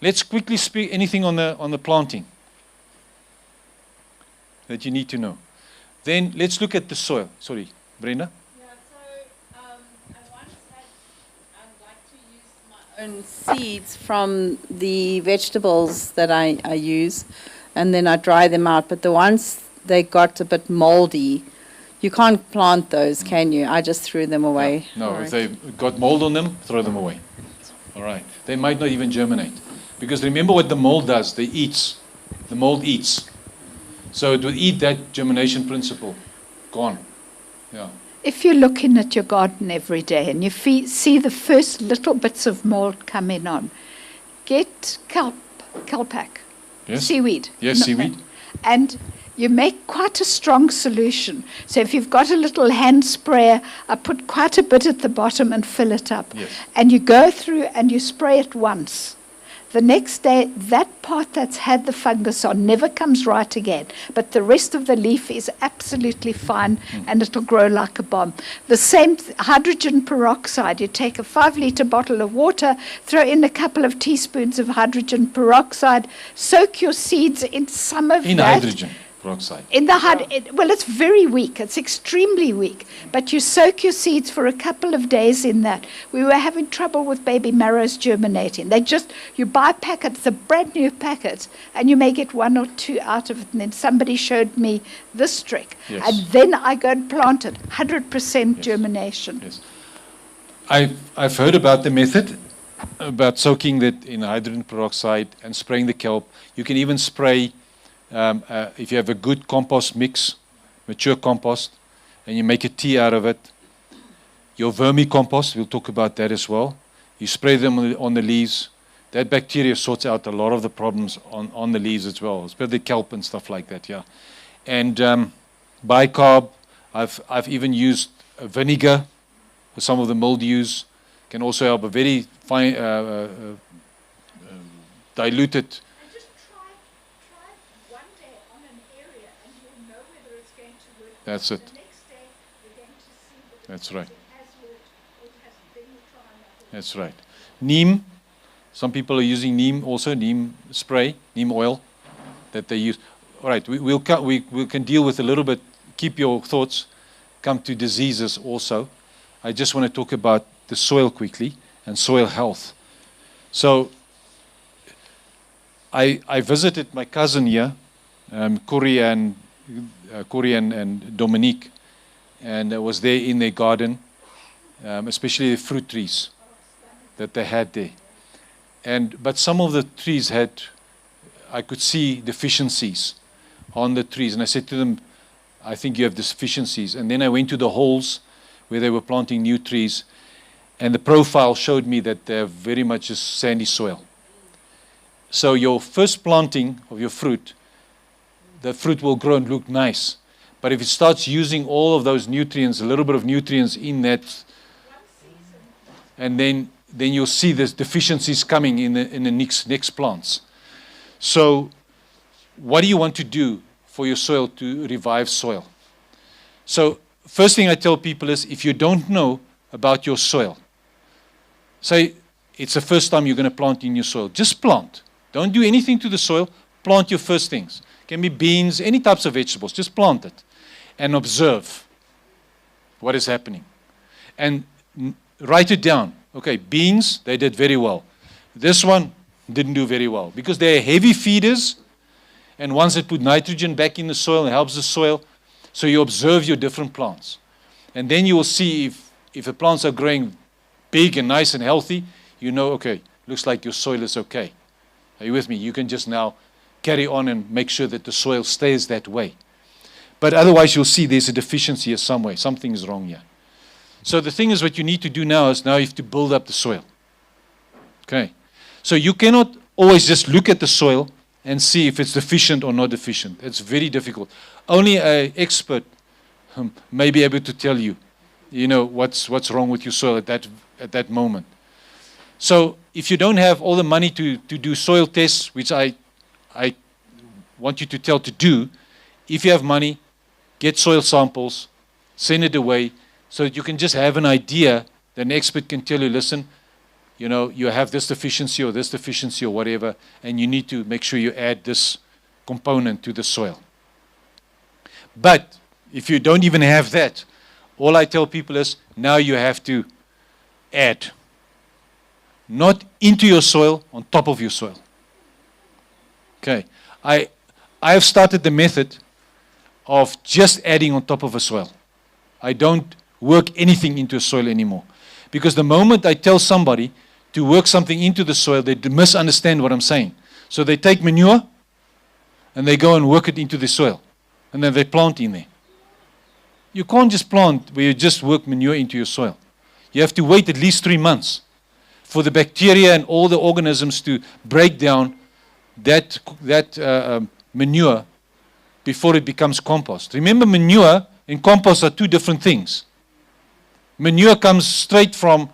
Let's quickly speak anything on the planting that you need to know. Then let's look at the soil. Sorry, Brenda? Yeah, so I once had, I'd like to use my own seeds from the vegetables that I use, and then I dry them out. But the ones they got a bit moldy, you can't plant those, can you? I just threw them away. No, Right. if they've got mold on them, throw them away. All right. They might not even germinate. Because remember what the mold does, they eats. The mold eats. So it will eat that germination principle. Gone. Yeah. If you're looking at your garden every day and you see the first little bits of mold coming on, get kelpak, Yes? seaweed. Yes, seaweed. And you make quite a strong solution. So if you've got a little hand sprayer, I put quite a bit at the bottom and fill it up. Yes. And you go through and you spray it once. The next day, that part that's had the fungus on never comes right again, but the rest of the leaf is absolutely fine and it'll grow like a bomb. The same hydrogen peroxide, you take a 5-liter bottle of water, throw in a couple of teaspoons of hydrogen peroxide, soak your seeds in some of In that. hydrogen peroxide. In the well, it's very weak. It's extremely weak. But you soak your seeds for a couple of days in that. We were having trouble with baby marrows germinating. You buy a packet, it's a brand new packet, and you may get 1 or 2 out of it. And then somebody showed me this trick. Yes. And then I go and plant it. 100% germination. Yes. I've heard about the method, about soaking that in hydrogen peroxide and spraying the kelp. You can even spray, if you have a good compost mix, mature compost, and you make a tea out of it, your vermicompost, we'll talk about that as well. You spray them on the leaves. That bacteria sorts out a lot of the problems on the leaves as well, especially kelp and stuff like that, yeah. And bicarb, I've even used vinegar for some of the mildews. Can also help a very fine, diluted. And just try one day on an area and you'll know whether it's going to work. That's it. The next day you're going to see whether That's right. it has worked or it hasn't. Then you try another. That's right. Neem. Some people are using neem also, neem spray, neem oil that they use. All right, we can deal with a little bit, keep your thoughts, come to diseases also. I just want to talk about the soil quickly and soil health. So I visited my cousin here, Corey and Dominique, and I was there in their garden, especially the fruit trees that they had there. But some of the trees I could see deficiencies on the trees. And I said to them, I think you have deficiencies. And then I went to the holes where they were planting new trees. And the profile showed me that they're very much just sandy soil. So your first planting of your fruit, the fruit will grow and look nice. But if it starts using all of those nutrients, a little bit of nutrients in that, and then you'll see there's deficiencies coming in the next plants. So what do you want to do for your soil to revive soil? So first thing I tell people is, if you don't know about your soil, say it's the first time you're going to plant in your soil, just plant. Don't do anything to the soil. Plant your first things. Can be beans, any types of vegetables. Just plant it and observe what is happening. And write it down. Okay, beans, they did very well. This one didn't do very well because they're heavy feeders, and once they put nitrogen back in the soil, it helps the soil. So you observe your different plants. And then you will see if the plants are growing big and nice and healthy, you know, okay, looks like your soil is okay. Are you with me? You can just now carry on and make sure that the soil stays that way. But otherwise, you'll see there's a deficiency here somewhere. Something is wrong here. So the thing is, what you need to do now is now you have to build up the soil. Okay. So you cannot always just look at the soil and see if it's deficient or not deficient. It's very difficult. Only an expert may be able to tell you, what's wrong with your soil at that moment. So if you don't have all the money to do soil tests, which I want you to do, if you have money, get soil samples, send it away, so that you can just have an idea that an expert can tell you, listen, you have this deficiency or whatever, and you need to make sure you add this component to the soil. But if you don't even have that, all I tell people is, now you have to add. Not into your soil, on top of your soil. Okay. I have started the method of just adding on top of a soil. I don't work anything into a soil anymore. Because the moment I tell somebody to work something into the soil, they misunderstand what I'm saying. So they take manure and they go and work it into the soil. And then they plant in there. You can't just plant where you just work manure into your soil. You have to wait at least 3 months for the bacteria and all the organisms to break down that manure before it becomes compost. Remember, manure and compost are two different things. Manure comes straight from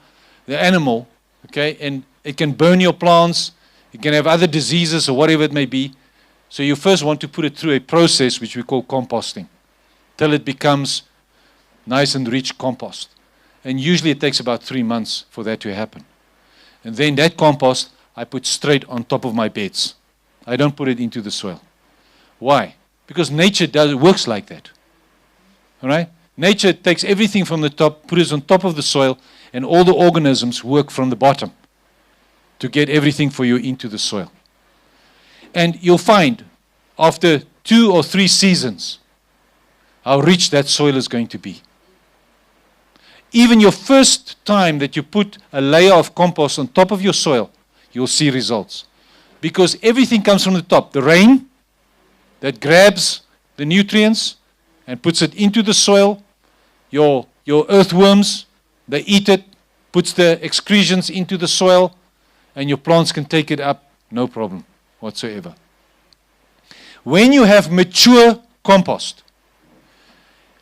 the animal, okay, and it can burn your plants, it can have other diseases or whatever it may be. So you first want to put it through a process which we call composting, till it becomes nice and rich compost. And usually it takes about 3 months for that to happen. And then that compost I put straight on top of my beds. I don't put it into the soil. Why? Because nature works like that. All right? Nature takes everything from the top, puts it on top of the soil, and all the organisms work from the bottom to get everything for you into the soil. And you'll find, after 2 or 3 seasons, how rich that soil is going to be. Even your first time that you put a layer of compost on top of your soil, you'll see results. Because everything comes from the top. The rain that grabs the nutrients and puts it into the soil, your earthworms, they eat it, puts the excretions into the soil, and your plants can take it up, no problem whatsoever. When you have mature compost,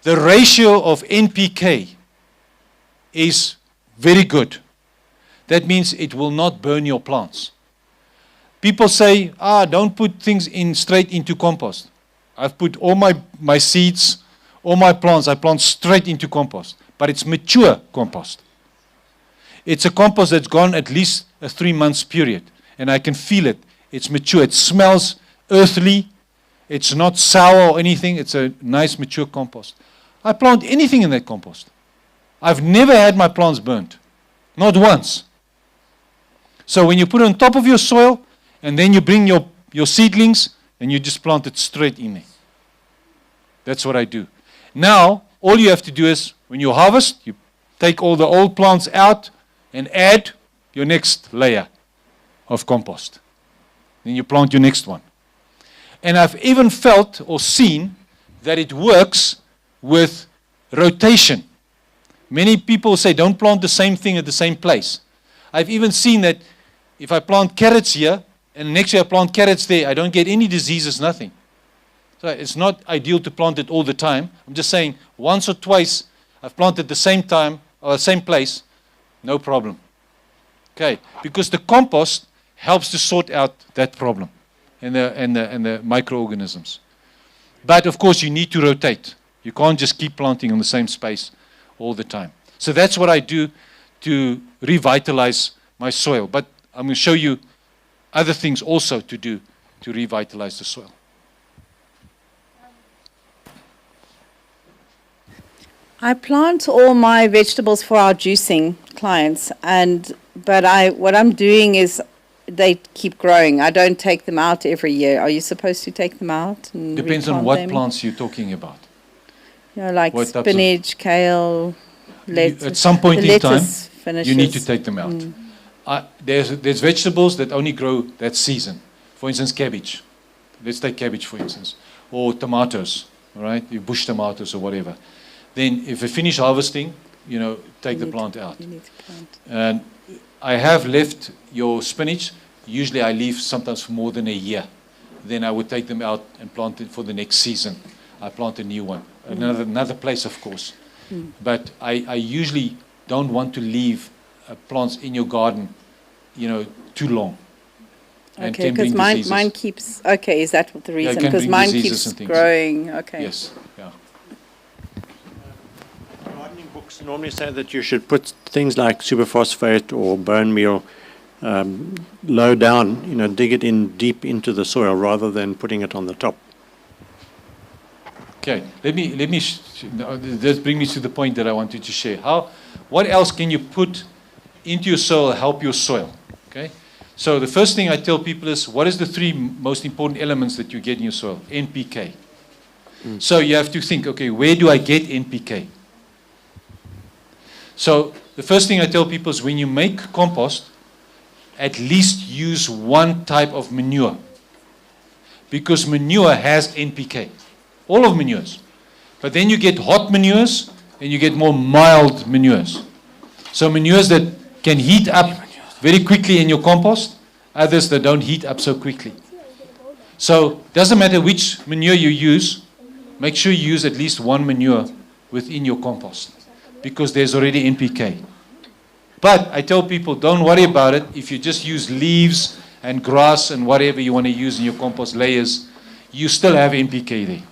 the ratio of NPK is very good. That means it will not burn your plants. People say, don't put things straight into compost. I've put all my seeds, all my plants, I plant straight into compost. But it's mature compost. It's a compost that's gone at least a 3 months period. And I can feel it. It's mature. It smells earthly. It's not sour or anything. It's a nice mature compost. I plant anything in that compost. I've never had my plants burnt. Not once. So when you put it on top of your soil, and then you bring your seedlings, and you just plant it straight in there. That's what I do. Now, all you have to do is, when you harvest, you take all the old plants out and add your next layer of compost. Then you plant your next one. And I've even felt or seen that it works with rotation. Many people say, don't plant the same thing at the same place. I've even seen that if I plant carrots here, and next year I plant carrots there, I don't get any diseases, nothing. So it's not ideal to plant it all the time. I'm just saying, once or twice I've planted the same time, or the same place, no problem. Okay, because the compost helps to sort out that problem and the microorganisms. But of course you need to rotate. You can't just keep planting on the same space all the time. So that's what I do to revitalize my soil. But I'm going to show you other things also to do to revitalize the soil. I plant all my vegetables for our juicing clients, but what I'm doing is they keep growing. I don't take them out every year. Are you supposed to take them out? And depends on what plants you're talking about. Like what spinach, kale, lettuce. At some point in time, finishes. you need to take them out. There's vegetables that only grow that season. For instance, cabbage. let's take cabbage for instance, or tomatoes, all right, your bush tomatoes or whatever. Then if you finish harvesting, take the plant out. You need to plant. And I have left your spinach. Usually I leave sometimes for more than a year. Then I would take them out and plant it for the next season. I plant a new one. Another place, of course. But I usually don't want to leave plants in your garden, too long. And Okay, can bring because mine diseases. keeps, okay, is that the it reason? can Because bring mine diseases keeps and things. growing, okay. Yes, yeah. Gardening books normally say that you should put things like superphosphate or bone meal low down, dig it in deep into the soil rather than putting it on the top. Okay, let's bring me to the point that I wanted to share. What else can you put into your soil, help your soil? Okay, so the first thing I tell people is, what is the 3 most important elements that you get in your soil? NPK. So you have to think, okay, where do I get NPK? So the first thing I tell people is, when you make compost, at least use one type of manure, because manure has NPK. All of manures. But then you get hot manures and you get more mild manures. So manures that can heat up very quickly in your compost, others that don't heat up so quickly. So doesn't matter which manure you use, make sure you use at least one manure within your compost, because there's already NPK. But I tell people, don't worry about it. If you just use leaves and grass and whatever you want to use in your compost layers, you still have NPK there.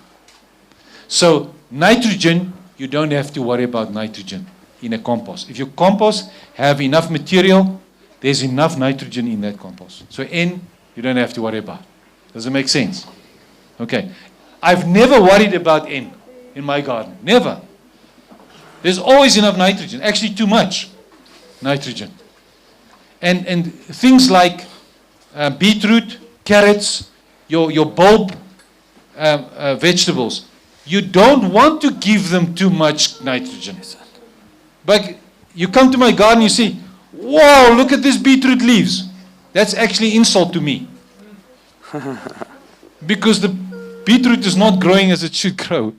So nitrogen, you don't have to worry about nitrogen in a compost. If your compost have enough material, there's enough nitrogen in that compost. So N, you don't have to worry about. Does it make sense? Okay. I've never worried about N in my garden. Never. There's always enough nitrogen. Actually, too much nitrogen. And things like beetroot, carrots, your bulb vegetables, you don't want to give them too much nitrogen. But you come to my garden, you see, wow, look at these beetroot leaves. That's actually insult to me. Because the beetroot is not growing as it should grow.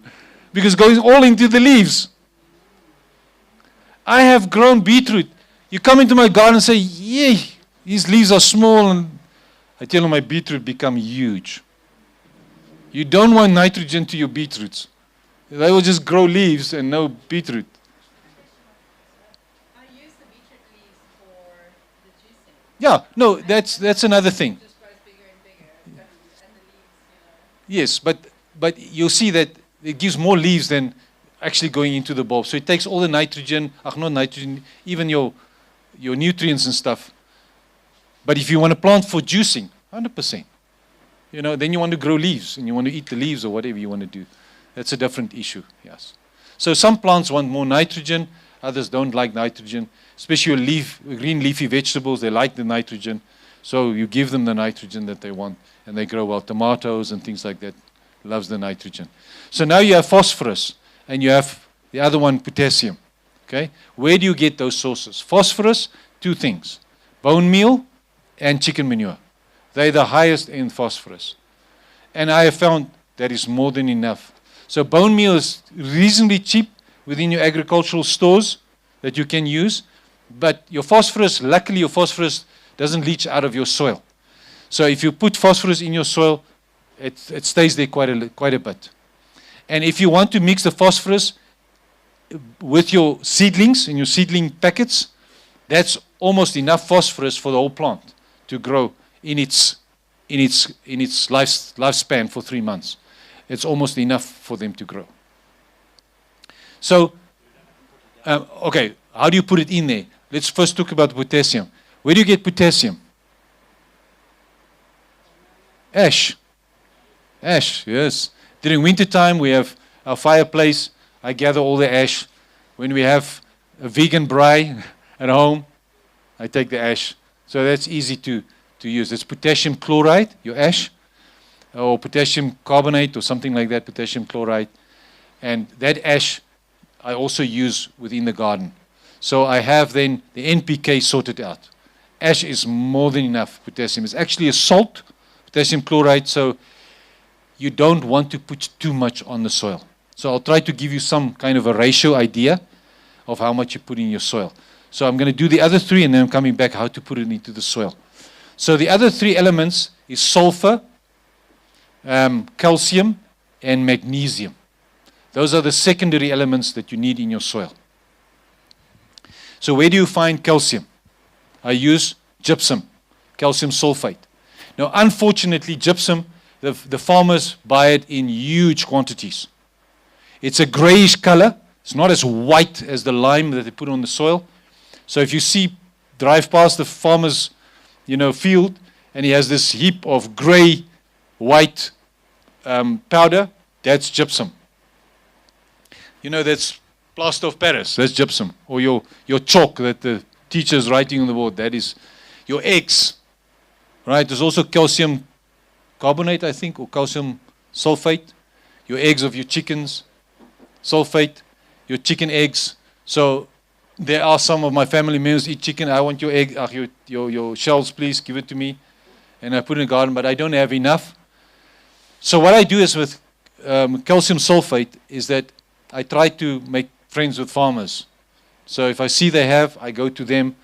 Because it goes all into the leaves. I have grown beetroot. You come into my garden and say, yay, these leaves are small. And I tell them my beetroot become huge. You don't want nitrogen to your beetroots. They will just grow leaves and no beetroot. I use the beetroot leaves for the juicing. Yeah, no, that's another thing. It just grows bigger and bigger. And the leaves, Yes, but you'll see that it gives more leaves than actually going into the bulb. So it takes all the nitrogen, not nitrogen, even your nutrients and stuff. But if you want to plant for juicing, 100%. Then you want to grow leaves and you want to eat the leaves or whatever you want to do. That's a different issue, yes. So some plants want more nitrogen, others don't like nitrogen, especially your green leafy vegetables, they like the nitrogen. So you give them the nitrogen that they want and they grow well. Tomatoes and things like that loves the nitrogen. So now you have phosphorus and you have the other one, potassium. Okay? Where do you get those sources? Phosphorus, 2 things, bone meal and chicken manure. They're the highest in phosphorus. And I have found that is more than enough. So bone meal is reasonably cheap within your agricultural stores that you can use. But your phosphorus, luckily your phosphorus doesn't leach out of your soil. So if you put phosphorus in your soil, it stays there quite a bit. And if you want to mix the phosphorus with your seedlings, in your seedling packets, that's almost enough phosphorus for the whole plant to grow in its lifespan for 3 months. It's almost enough for them to grow. So, okay, how do you put it in there? Let's first talk about potassium. Where do you get potassium? Ash. Ash, yes. During winter time, we have our fireplace. I gather all the ash. When we have a vegan braai at home, I take the ash. So that's easy to use. It's potassium chloride, your ash, or potassium carbonate or something like that, potassium chloride. And that ash I also use within the garden. So I have then the NPK sorted out. Ash is more than enough potassium. It's actually a salt, potassium chloride, so you don't want to put too much on the soil. So I'll try to give you some kind of a ratio idea of how much you put in your soil. So I'm going to do the other three, and then I'm coming back how to put it into the soil. So the other three elements is sulfur, calcium, and magnesium. Those are the secondary elements that you need in your soil. So where do you find calcium? I use gypsum, calcium sulfate. Now, unfortunately, gypsum, the farmers buy it in huge quantities. It's a grayish color. It's not as white as the lime that they put on the soil. So if you drive past the farmer's, field, and he has this heap of gray, white powder, that's gypsum. That's plaster of Paris, that's gypsum. Or your chalk that the teacher is writing on the board, that is your eggs. Right? There's also calcium carbonate, I think, or calcium sulfate. Your eggs of your chickens, sulfate, your chicken eggs. So there are some of my family members eat chicken. I want your egg, your shells, please give it to me. And I put it in the garden, but I don't have enough. So what I do is with calcium sulfate is that I try to make friends with farmers. So if I see they have, I go to them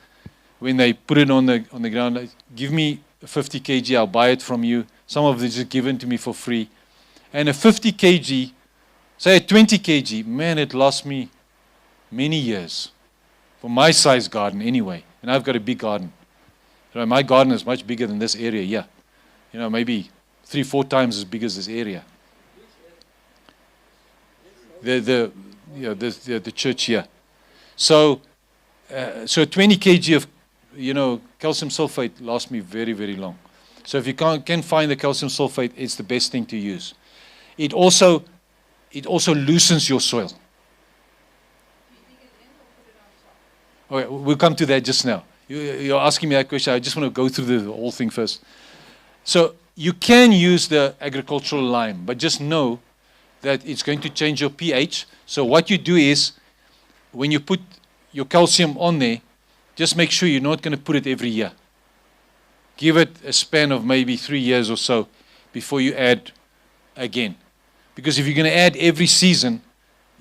when they put it on the ground. Like, give me 50 kg, I'll buy it from you. Some of it is given to me for free. And a 50 kg, say a 20 kg, man, it lasts me many years. For my size garden anyway. And I've got a big garden. My garden is much bigger than this area here. Maybe 3-4 times as big as this area. The church here. So 20 kg of calcium sulfate lasts me very, very long. So if you can find the calcium sulfate, it's the best thing to use. It also loosens your soil. Okay, we'll come to that just now. You're asking me that question. I just want to go through the whole thing first. So you can use the agricultural lime, but just know that it's going to change your pH. So what you do is, when you put your calcium on there, just make sure you're not going to put it every year. Give it a span of maybe 3 years or so before you add again. Because if you're going to add every season,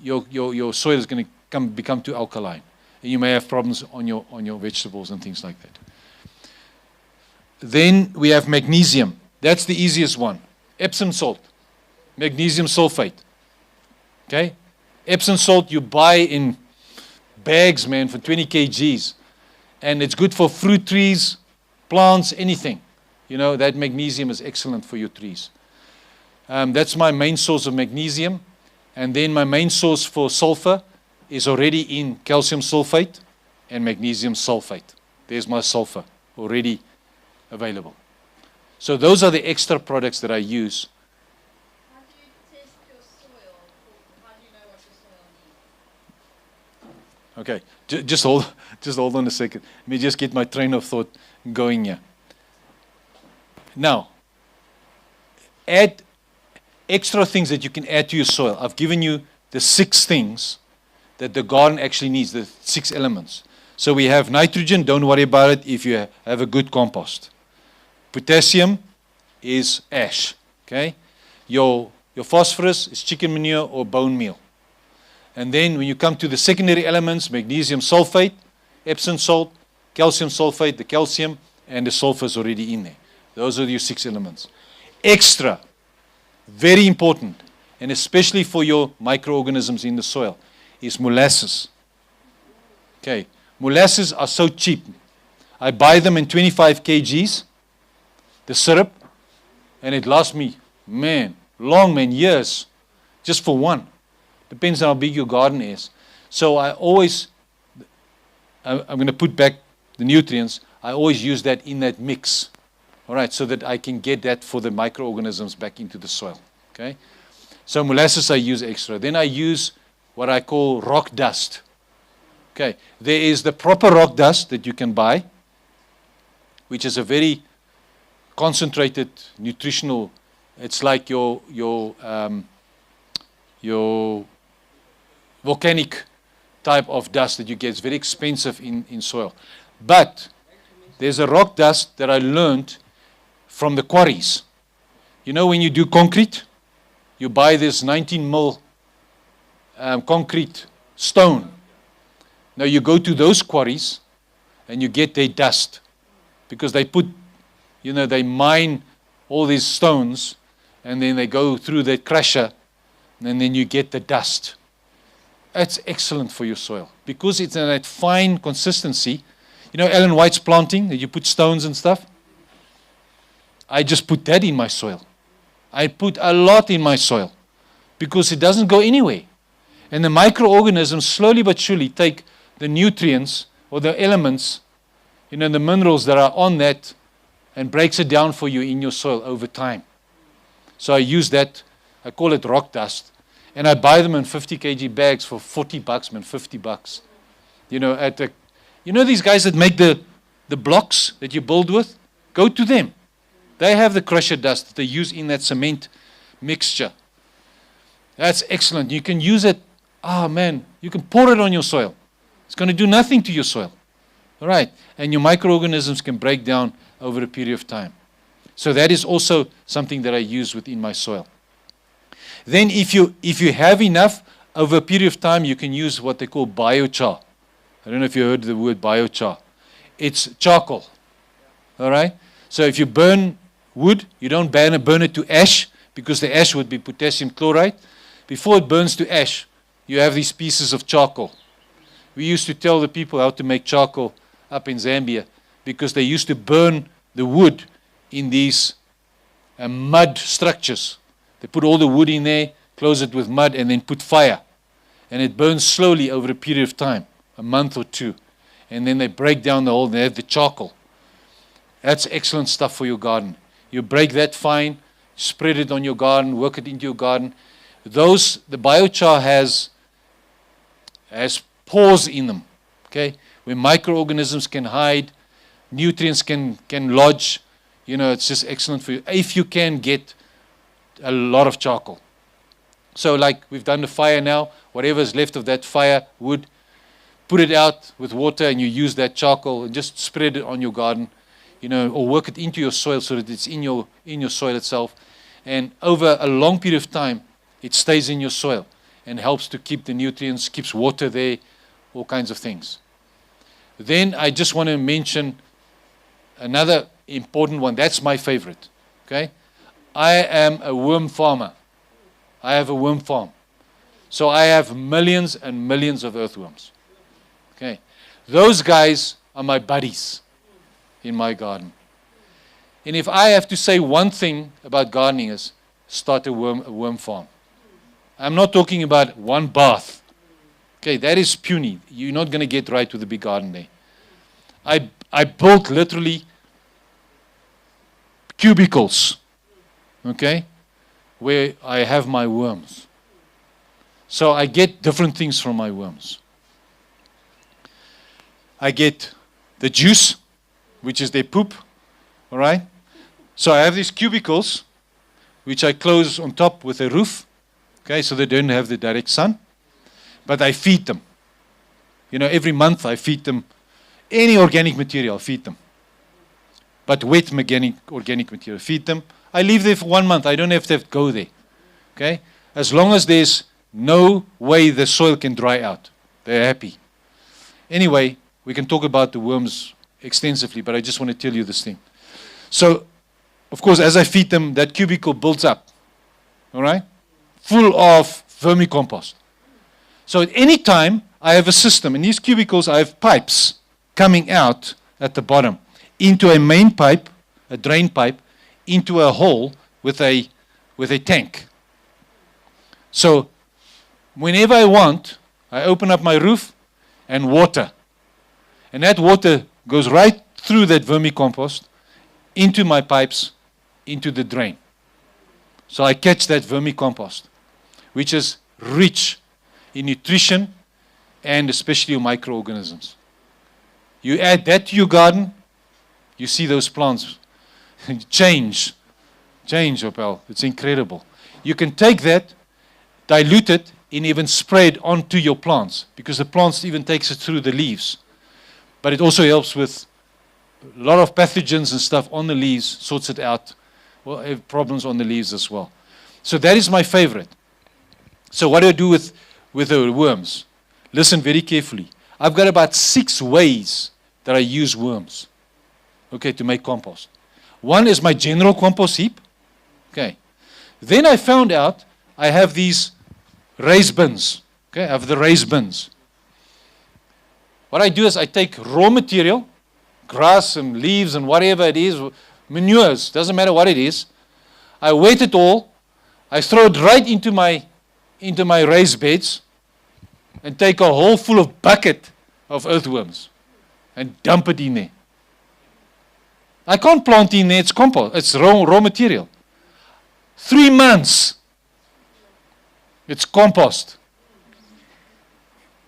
your soil is going to become too alkaline. And you may have problems on your vegetables and things like that. Then we have magnesium. That's the easiest one. Epsom salt, magnesium sulfate. Okay? Epsom salt you buy in bags, man, for 20 kgs. And it's good for fruit trees, plants, anything. That magnesium is excellent for your trees. That's my main source of magnesium. And then my main source for sulfur is already in calcium sulfate and magnesium sulfate. There's my sulfur already available. So those are the extra products that I use. How do you test your soil? How do you know what your soil needs? Okay, just hold on a second. Let me just get my train of thought going here. Now, add extra things that you can add to your soil. I've given you the 6 things that the garden actually needs, the 6 elements. So we have nitrogen, don't worry about it if you have a good compost. Potassium is ash, okay? Your phosphorus is chicken manure or bone meal. And then when you come to the secondary elements, magnesium sulfate, Epsom salt, calcium sulfate, the calcium, and the sulfur is already in there. Those are your 6 elements. Extra, very important, and especially for your microorganisms in the soil, is molasses. Okay, molasses are so cheap. I buy them in 25 kgs, the syrup, and it lasts me, years, just for one. Depends on how big your garden is. So I'm going to put back the nutrients. I always use that in that mix, all right, so that I can get that for the microorganisms back into the soil. Okay, so molasses I use extra. Then I use what I call rock dust. Okay, there is the proper rock dust that you can buy, which is a very concentrated nutritional. It's like your volcanic type of dust that you get. It's very expensive in soil. But there's a rock dust that I learned from the quarries. When you do concrete, you buy this 19 mil concrete stone. Now you go to those quarries and you get their dust because they put, they mine all these stones and then they go through that crusher and then you get the dust. That's excellent for your soil because it's in that fine consistency. Ellen White's planting, that you put stones and stuff. I just put that in my soil. I put a lot in my soil because it doesn't go anywhere. And the microorganisms slowly but surely take the nutrients or the elements, the minerals that are on that and breaks it down for you in your soil over time. So I use that, I call it rock dust, and I buy them in 50 kg bags for $40, man, $50. These guys that make the blocks that you build with, go to them. They have the crusher dust that they use in that cement mixture. That's excellent. You can use it, you can pour it on your soil. It's going to do nothing to your soil. All right. And your microorganisms can break down over a period of time. So that is also something that I use within my soil. Then if you have enough, over a period of time, you can use what they call biochar. I don't know if you heard the word biochar. It's charcoal. All right? So if you burn wood, you don't burn it to ash because the ash would be potassium chloride. Before it burns to ash, you have these pieces of charcoal. We used to tell the people how to make charcoal up in Zambia because they used to burn the wood in these mud structures. They put all the wood in there, close it with mud, and then put fire. And it burns slowly over a period of time, a month or two. And then they break down the whole, they have the charcoal. That's excellent stuff for your garden. You break that fine, spread it on your garden, work it into your garden. The biochar has pores in them, okay, where microorganisms can hide, nutrients can lodge. It's just excellent for you. If you can get a lot of charcoal. So like we've done the fire now, whatever is left of that fire wood, put it out with water and you use that charcoal and just spread it on your garden, or work it into your soil so that it's in your soil itself. And over a long period of time, it stays in your soil and helps to keep the nutrients, keeps water there, all kinds of things. Then I just want to mention another important one. That's my favorite. Okay? I am a worm farmer. I have a worm farm. So I have millions and millions of earthworms. Okay? Those guys are my buddies in my garden. And if I have to say one thing about gardening is start a worm farm. I'm not talking about one bath. Okay, that is puny. You're not going to get right with a big garden there. I built literally cubicles, okay, where I have my worms. So I get different things from my worms. I get the juice, which is their poop, all right? So I have these cubicles, which I close on top with a roof, okay, so they don't have the direct sun. But I feed them. Every month I feed them any organic material, feed them. But wet organic material, feed them. I leave there for 1 month. I don't have to go there. Okay? As long as there's no way the soil can dry out, they're happy. Anyway, we can talk about the worms extensively, but I just want to tell you this thing. So, of course, as I feed them, that cubicle builds up. All right? Full of vermicompost. So at any time, I have a system. In these cubicles, I have pipes coming out at the bottom into a main pipe, a drain pipe, into a hole with a tank. So whenever I want, I open up my roof and water. And that water goes right through that vermicompost into my pipes, into the drain. So I catch that vermicompost, which is rich in nutrition and especially your microorganisms. You add that to your garden, you see those plants change, Opel. It's incredible. You can take that, dilute it, and even spray it onto your plants because the plants even takes it through the leaves. But it also helps with a lot of pathogens and stuff on the leaves, sorts it out. Well, have problems on the leaves as well. So that is my favorite. So what do I do with the worms? Listen very carefully. I've got about 6 ways that I use worms, okay, to make compost. One is my general compost heap. Okay. Then I found out I have these raised bins. Okay, I have the raised bins. What I do is I take raw material, grass and leaves and whatever it is, manures, doesn't matter what it is. I wet it all. I throw it right into my raised beds and take a hole full of bucket of earthworms and dump it in there. I can't plant in there, it's compost, it's raw material. 3 months, it's compost.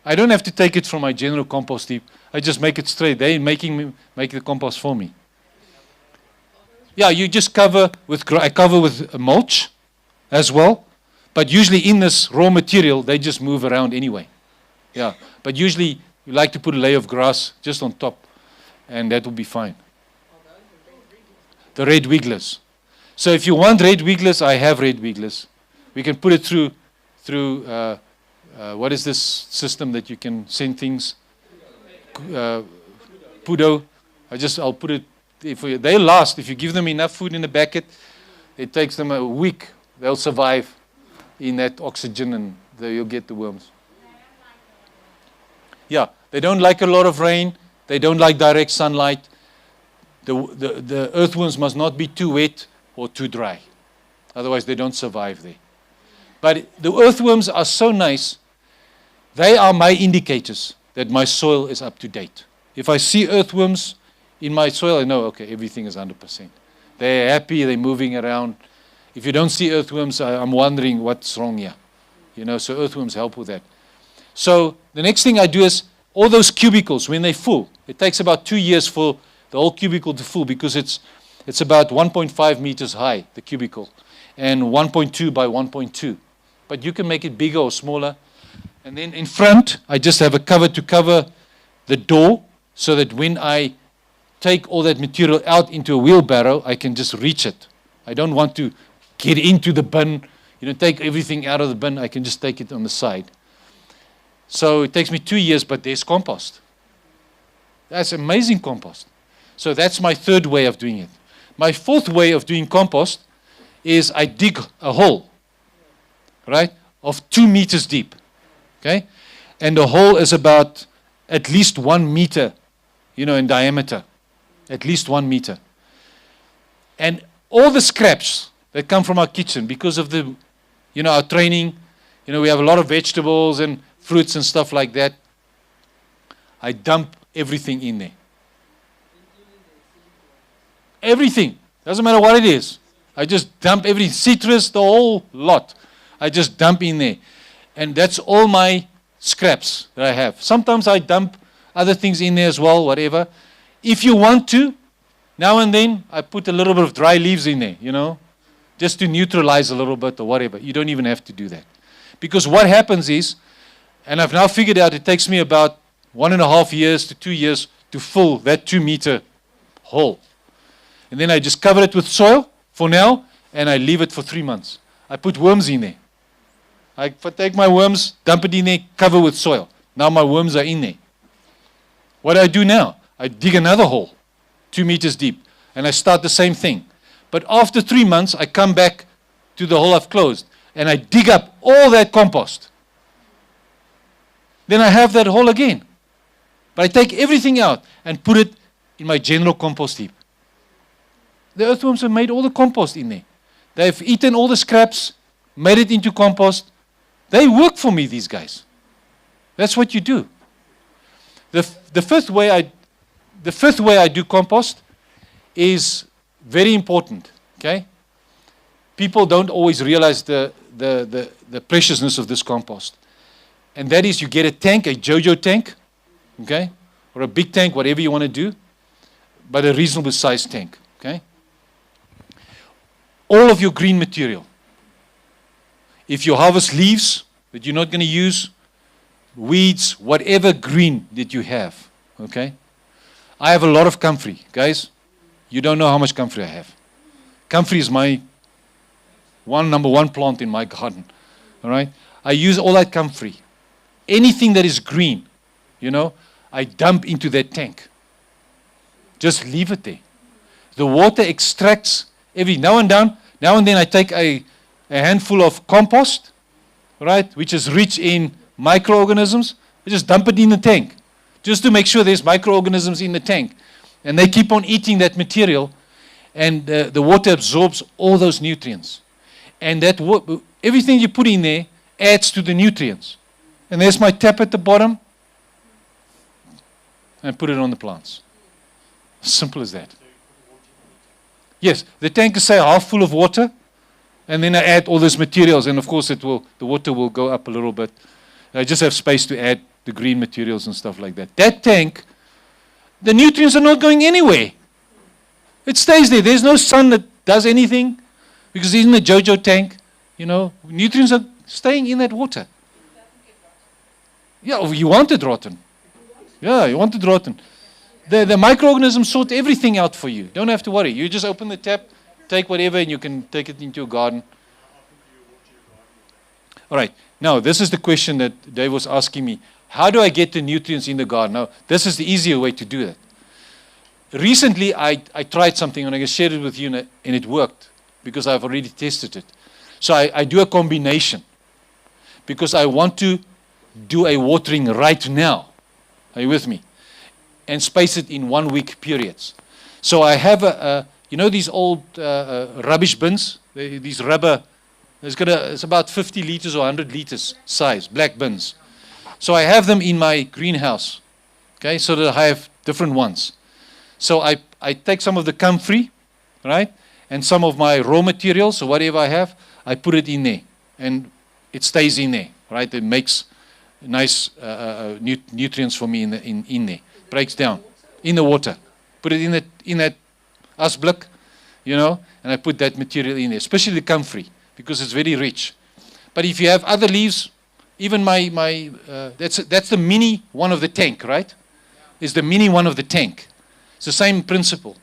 I don't have to take it from my general compost heap. I just make it straight. They're make the compost for me. Yeah, you just cover with mulch as well. But usually in this raw material, they just move around anyway. Yeah, but usually you like to put a layer of grass just on top, and that will be fine. The red wigglers. So if you want red wigglers, I have red wigglers. We can put it through what is this system that you can send things? Pudo. I'll put it. They last. If you give them enough food in the bucket, it takes them a week. They'll survive in that oxygen, and you'll get the worms. Yeah, they don't like a lot of rain. They don't like direct sunlight. The earthworms must not be too wet or too dry. Otherwise, they don't survive there. But the earthworms are so nice. They are my indicators that my soil is up to date. If I see earthworms in my soil, I know, okay, everything is 100%. They're happy, they're moving around. If you don't see earthworms, I'm wondering what's wrong here. So earthworms help with that. So the next thing I do is all those cubicles, when they're full, it takes about 2 years for the whole cubicle to full because it's about 1.5 meters high, the cubicle, and 1.2 by 1.2. But you can make it bigger or smaller. And then in front, I just have a cover to cover the door so that when I take all that material out into a wheelbarrow, I can just reach it. I don't want to get into the bin, take everything out of the bin. I can just take it on the side. So it takes me 2 years, but there's compost. That's amazing compost. So that's my third way of doing it. My fourth way of doing compost is I dig a hole, right, of 2 meters deep. Okay? And the hole is about at least 1 meter, in diameter. At least 1 meter. And all the scraps that come from our kitchen because of the, our training, we have a lot of vegetables and fruits and stuff like that. I dump everything in there. Everything. Doesn't matter what it is. I just dump everything. Citrus, the whole lot. I just dump in there. And that's all my scraps that I have. Sometimes I dump other things in there as well, whatever. If you want to, now and then, I put a little bit of dry leaves in there, just to neutralize a little bit or whatever. You don't even have to do that. Because what happens is, and I've now figured out it takes me about 1.5 years to 2 years to fill that 2 meter hole. And then I just cover it with soil for now, and I leave it for 3 months. I put worms in there. I take my worms, dump it in there, cover with soil. Now my worms are in there. What do I do now? I dig another hole, 2 meters deep, and I start the same thing. But after 3 months, I come back to the hole I've closed, and I dig up all that compost. Then I have that hole again. But I take everything out and put it in my general compost heap. The earthworms have made all the compost in there. They've eaten all the scraps, made it into compost. They work for me, these guys. That's what you do. The fifth way I do compost is very important. Okay? People don't always realize the preciousness of this compost. And that is you get a tank, a JoJo tank, okay? Or a big tank, whatever you want to do, but a reasonable sized tank, okay? All of your green material. If you harvest leaves that you're not going to use, weeds, whatever green that you have, okay? I have a lot of comfrey, guys. You don't know how much comfrey I have. Comfrey is my number one plant in my garden. All right? I use all that comfrey. Anything that is green, I dump into that tank. Just leave it there. The water extracts every now and then I take a handful of compost, right, which is rich in microorganisms. I just dump it in the tank, just to make sure there's microorganisms in the tank. And they keep on eating that material, and the water absorbs all those nutrients. And everything you put in there adds to the nutrients. And there's my tap at the bottom. And I put it on the plants. Simple as that. Yes, the tank is, say, half full of water, and then I add all those materials, and of course the water will go up a little bit. I just have space to add the green materials and stuff like that. That tank, the nutrients are not going anywhere. It stays there. There's no sun that does anything, because it's in the JoJo tank, nutrients are staying in that water. Yeah, you want it rotten. Yeah, you want it rotten. The microorganisms sort everything out for you. Don't have to worry. You just open the tap, take whatever, and you can take it into your garden. All right. Now, this is the question that Dave was asking me. How do I get the nutrients in the garden? Now, this is the easier way to do that. Recently, I tried something, and I shared it with you, and it worked, because I've already tested it. So I do a combination, because I want to do a watering right now. Are you with me? And space it in 1 week periods. So I have these old rubbish bins, these rubber, it's about 50 liters or 100 liters size, black bins. So I have them in my greenhouse, okay, so that I have different ones. So I take some of the comfrey, right, and some of my raw materials, or whatever I have, I put it in there, and it stays in there, right? It makes nice nutrients for me in there. Breaks down in the water. Put it in that asblik, and I put that material in there, especially the comfrey, because it's very rich. But if you have other leaves, even that's the mini one of the tank, right? It's the mini one of the tank. It's the same principle.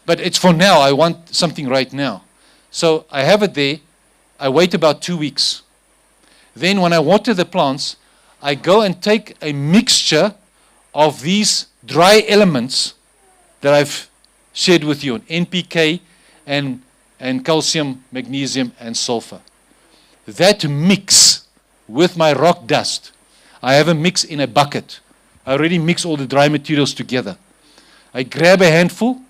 But it's for now. I want something right now. So I have it there. I wait about 2 weeks. Then when I water the plants, I go and take a mixture of these dry elements that I've shared with you, NPK and calcium, magnesium, and sulfur. That mix with my rock dust, I have a mix in a bucket. I already mix all the dry materials together. I grab a handful,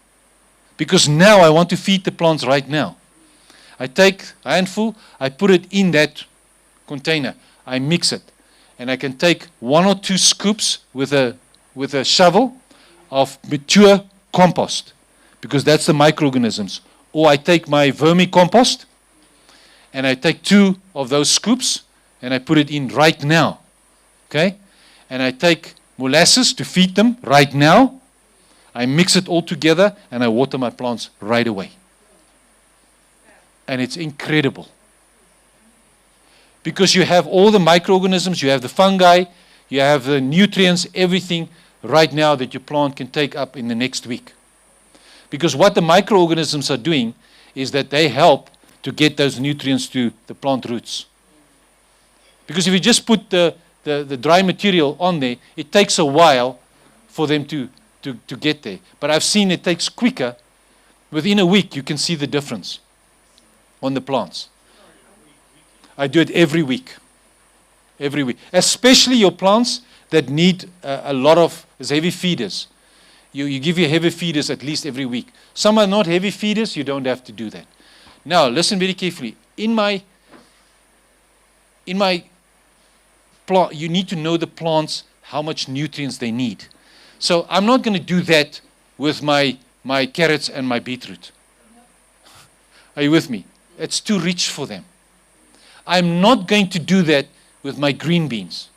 because now I want to feed the plants right now. I take a handful, I put it in that container. I mix it. And I can take 1 or 2 scoops with a shovel of mature compost, because that's the microorganisms. Or I take my vermicompost, and I take 2 of those scoops, and I put it in right now. Okay? And I take molasses to feed them right now. I mix it all together, and I water my plants right away. And it's incredible. Because you have all the microorganisms, you have the fungi, you have the nutrients, everything right now that your plant can take up in the next week. Because what the microorganisms are doing is that they help to get those nutrients to the plant roots. Because if you just put the dry material on there, it takes a while for them to get there. But I've seen it takes quicker. Within a week, you can see the difference on the plants. I do it every week. Every week. Especially your plants that need a lot of heavy feeders. You give your heavy feeders at least every week. Some are not heavy feeders, you don't have to do that. Now, listen very carefully. In my plant, you need to know the plants, how much nutrients they need. So I'm not going to do that with my carrots and my beetroot. Are you with me? It's too rich for them. I'm not going to do that with my green beans,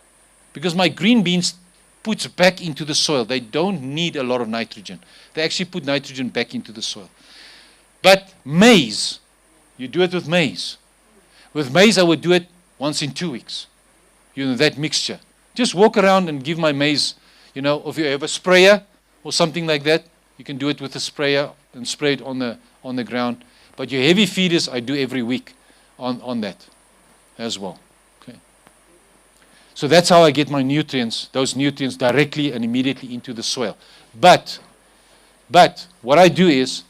because my green beans puts back into the soil. They don't need a lot of nitrogen. They actually put nitrogen back into the soil. But maize, you do it with maize. With maize, I would do it once in 2 weeks. That mixture. Just walk around and give my maize, if you have a sprayer or something like that, you can do it with a sprayer and spray it on the ground. But your heavy feeders, I do every week on that as well. Okay. So that's how I get my nutrients, those nutrients directly and immediately into the soil. But what I do is,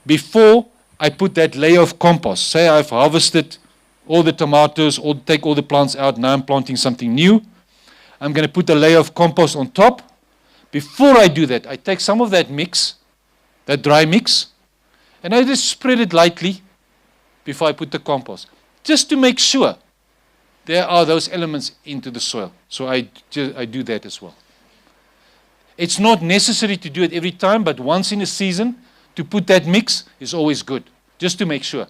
before I put that layer of compost, say I've harvested all the tomatoes, or take all the plants out, now I'm planting something new, I'm going to put a layer of compost on top. Before I do that, I take some of that mix, that dry mix, and I just spread it lightly before I put the compost, just to make sure there are those elements into the soil. So I do that as well. It's not necessary to do it every time, but once in a season, to put that mix is always good, just to make sure.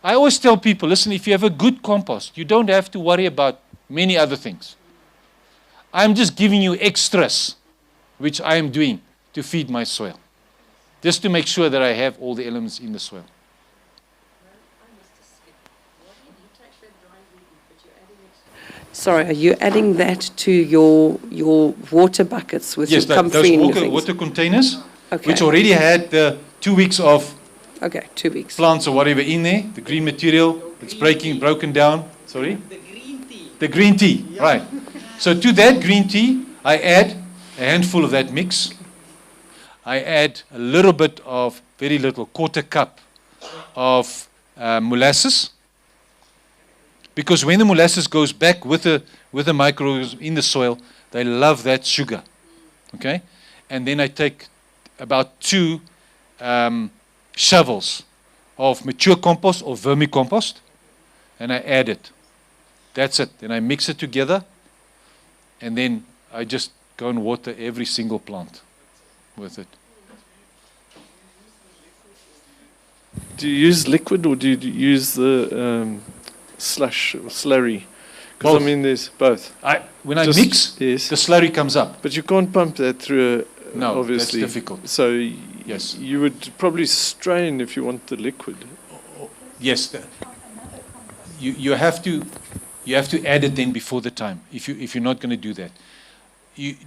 I always tell people, listen, if you have a good compost, you don't have to worry about many other things. I'm just giving you extras, which I am doing to feed my soil, just to make sure that I have all the elements in the soil. Sorry, are you adding that to your water buckets with Yes, your those comfrey and your things? water containers, Okay. which already had the 2 weeks of Okay, 2 weeks. plants or whatever in there, the green material, it's broken down. Sorry? The green tea. The green tea, right. So to that green tea, I add a handful of that mix. I add a little bit of, very little, quarter cup of molasses. Because when the molasses goes back with the microbes in the soil, they love that sugar. Okay? And then I take about 2 shovels of mature compost or vermicompost, and I add it. That's it. Then I mix it together, and then I just go and water every single plant with it. Do you use liquid or do you use the slush or slurry? Because Both. I mean, there's both. When I Just- mix, yes. the slurry comes up. But you can't pump that through. No, obviously. that's difficult. So Yes. you would probably strain if you want the liquid. Yes, you have to add it then before the time. If you're not going to do that,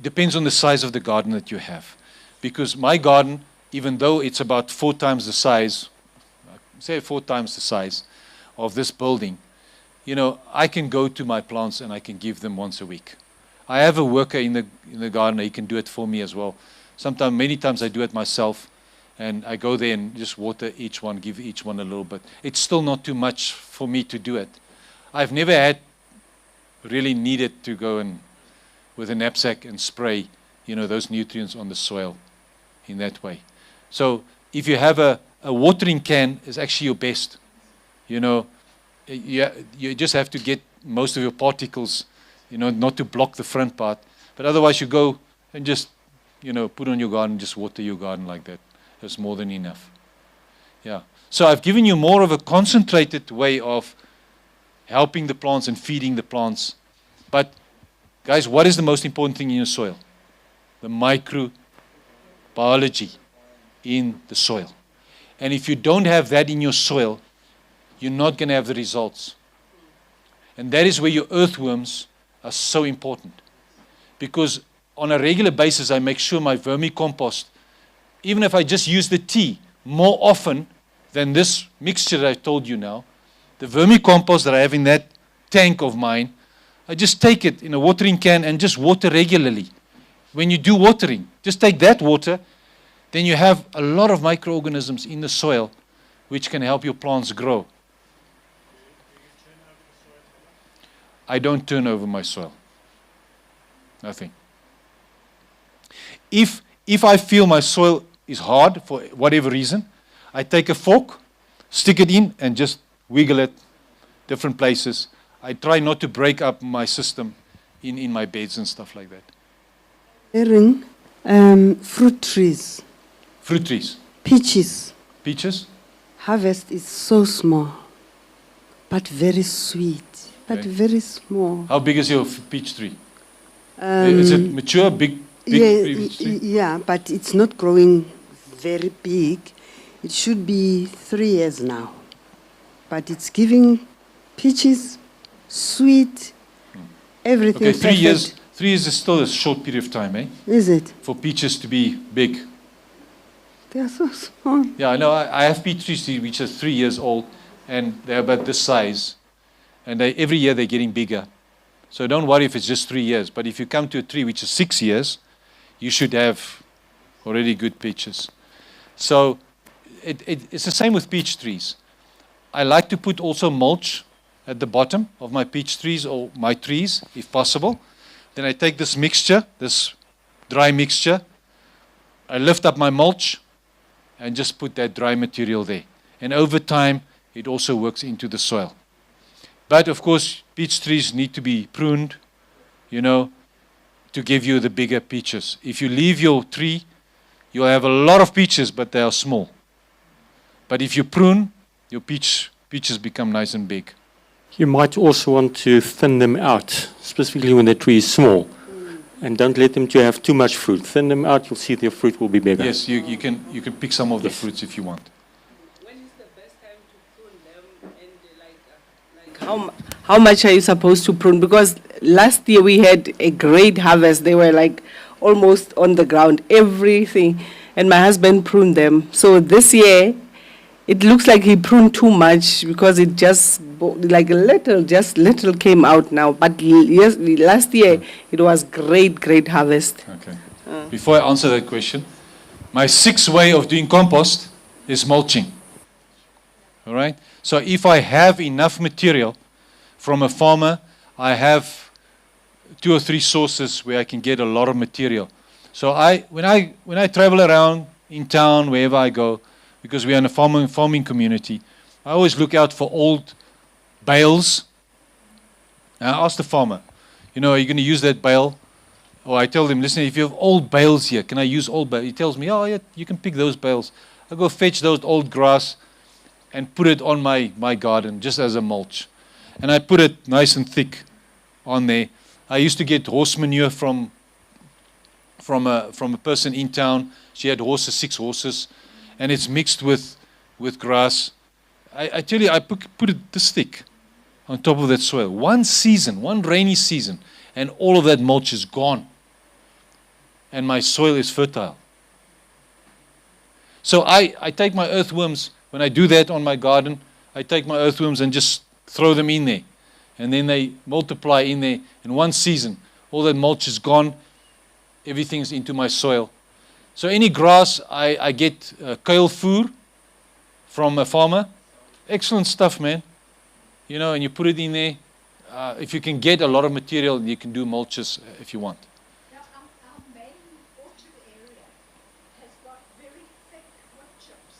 depends on the size of the garden that you have, because my garden, even though it's about 4 times the size, say 4 times the size of this building, I can go to my plants and I can give them once a week. I have a worker in the garden. He can do it for me as well. Many times I do it myself, and I go there and just water each one, give each one a little bit. It's still not too much for me to do it. I've never really needed to go and with a knapsack and spray, those nutrients on the soil in that way. So if you have a watering can, is actually your best. You just have to get most of your particles, not to block the front part. But otherwise you go and just, put on your garden, just water your garden like that. That's more than enough. Yeah. So I've given you more of a concentrated way of helping the plants and feeding the plants. But guys, what is the most important thing in your soil? The microbiology in the soil. And if you don't have that in your soil, you're not going to have the results. And that is where your earthworms are so important. Because on a regular basis, I make sure my vermicompost, even if I just use the tea more often than this mixture that I told you now, the vermicompost that I have in that tank of mine, I just take it in a watering can and just water regularly. When you do watering, just take that water, then you have a lot of microorganisms in the soil which can help your plants grow. I don't turn over my soil. Nothing. If I feel my soil is hard for whatever reason, I take a fork, stick it in, and just wiggle it different places. I try not to break up my system in my beds and stuff like that. Erin, fruit trees, Fruit trees. peaches. Peaches. Harvest is so small, but very sweet, but Okay. very small. How big is your peach tree? Is it mature, big peach tree? Yeah, but it's not growing very big. It should be 3 years now, but it's giving peaches, sweet, everything. Okay, 3 years. perfect. 3 years is still a short period of time, eh? Is it? For peaches to be big. They're so small. Yeah, I know. I have peach trees which are 3 years old, and they're about this size. And every year they're getting bigger. So don't worry if it's just 3 years. But if you come to a tree which is 6 years, you should have already good peaches. So it's the same with peach trees. I like to put also mulch at the bottom of my peach trees or my trees, if possible. Then I take this mixture, this dry mixture, I lift up my mulch and just put that dry material there. And over time, it also works into the soil. But of course, peach trees need to be pruned, to give you the bigger peaches. If you leave your tree, you'll have a lot of peaches, but they are small. But if you prune, your peaches become nice and big. You might also want to thin them out, specifically when the tree is small. And don't let them to have too much fruit. Thin them out, you'll see their fruit will be bigger. Yes, you can pick some of the fruits if you want. When is the best time to prune them, and how much are you supposed to prune? Because last year we had a great harvest. They were like almost on the ground, everything, and my husband pruned them. So this year, it looks like he pruned too much because it just like little came out now. But yes, last year it was great harvest. Okay. Before I answer that question, my sixth way of doing compost is mulching. All right? So if I have enough material from a farmer, I have 2 or 3 sources where I can get a lot of material. So when I travel around in town, wherever I go, because we are in a farming community, I always look out for old bales. And I ask the farmer, are you going to use that bale? Or I tell them, listen, if you have old bales here, can I use old bales? He tells me, oh yeah, you can pick those bales. I go fetch those old grass and put it on my garden just as a mulch. And I put it nice and thick on there. I used to get horse manure from a person in town. She had 6 horses. And it's mixed with grass. I tell you, I put it this thick on top of that soil. One rainy season, and all of that mulch is gone. And my soil is fertile. So I take my earthworms, when I do that on my garden, I take my earthworms and just throw them in there. And then they multiply in there. In one season, all that mulch is gone. Everything's into my soil. So any grass, I get kale food from a farmer. Excellent stuff, man. And you put it in there. If you can get a lot of material, you can do mulches if you want. Now, our main orchard area has got very thick wood chips,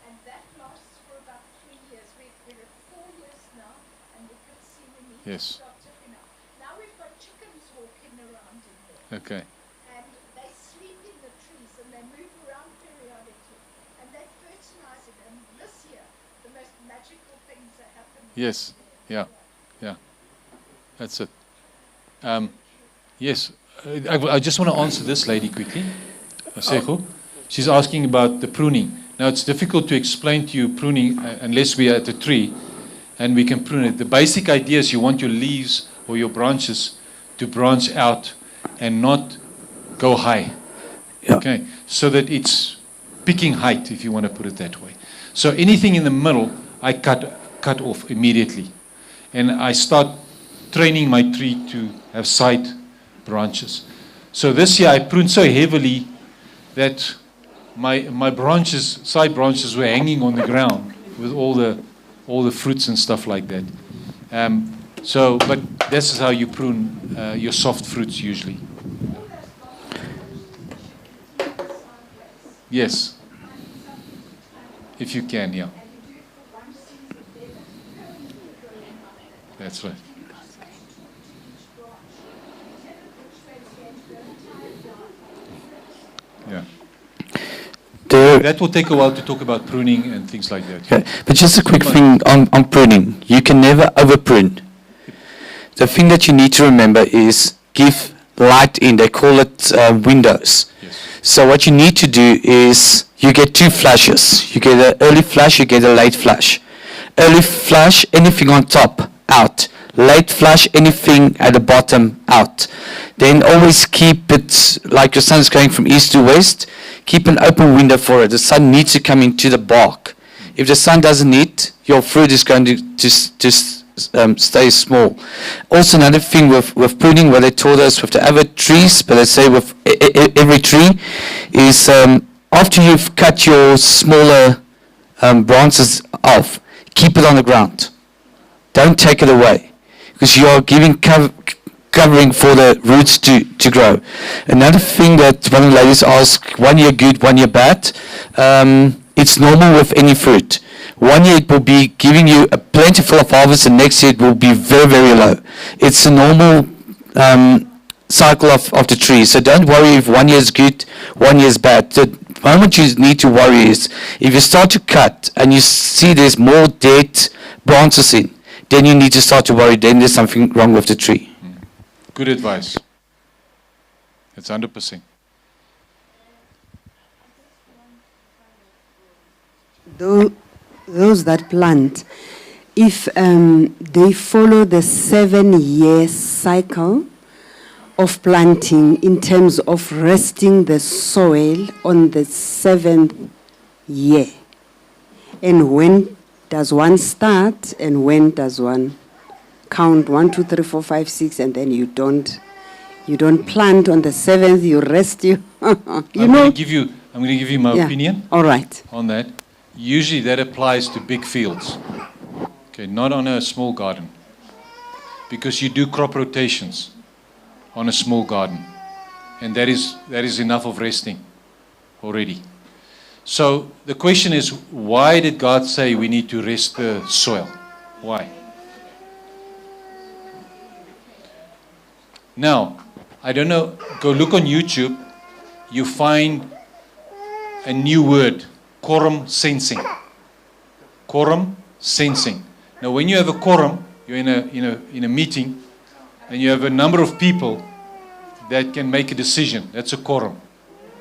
and that lasts for about 3 years. We're at 4 years now, and we can see we need to Yes. start tipping up. Now we've got chickens walking around in there. Okay. And they sleep in the trees and they move around periodically and they fertilize it. And this year, the most magical things are happening. Yes. Yeah. That's it. Yes. I just want to answer this lady quickly. Seko. She's asking about the pruning. Now, it's difficult to explain to you pruning unless we are at a tree and we can prune it. The basic idea is you want your leaves or your branches to branch out and not go high. Yeah. Okay, so that it's picking height, if you want to put it that way. So anything in the middle, I cut off immediately, and I start training my tree to have side branches. So this year I pruned so heavily that my side branches were hanging on the ground with all the fruits and stuff like that. But this is how you prune your soft fruits usually. Yes. If you can, yeah. That's right. Yeah. That will take a while to talk about pruning and things like that. Okay. But just a quick thing on pruning. You can never over prune. The thing that you need to remember is give light in. They call it windows. Yes. So what you need to do is you get 2 flushes. You get an early flush, you get a late flush. Early flush, anything on top, out. late flush anything at the bottom out. Then always keep it, like your sun is going from east to west, keep an open window for it. The sun needs to come into the bark. If the sun doesn't need, your fruit is going to just stay small. Also another thing with pruning, what they told us with the other trees, but they say with every tree, is after you've cut your smaller branches off, keep it on the ground. Don't take it away, because you are giving covering for the roots to grow. Another thing that one of the ladies asked, 1 year good, 1 year bad, it's normal with any fruit. 1 year it will be giving you a plentiful of harvest, and next year it will be very, very low. It's a normal cycle of the tree. So don't worry if 1 year is good, 1 year is bad. The moment you need to worry is if you start to cut and you see there's more dead branches in, then you need to start to worry, then there's something wrong with the tree. Good advice. It's 100%. Those that plant, if they follow the 7-year cycle of planting in terms of resting the soil on the 7th year, and when does one start and when does one count 1, 2, 3, 4, 5, 6, and then you don't plant on the 7th, you rest you. I'm going to give you my opinion. All right. On that. Usually that applies to big fields. Okay, not on a small garden. Because you do crop rotations on a small garden. And that is enough of resting already. So the question is, why did God say we need to rest the soil? Why? Now, I don't know, go look on YouTube, you find a new word, quorum sensing. Quorum sensing. Now, when you have a quorum, you're in a meeting, and you have a number of people that can make a decision. That's a quorum.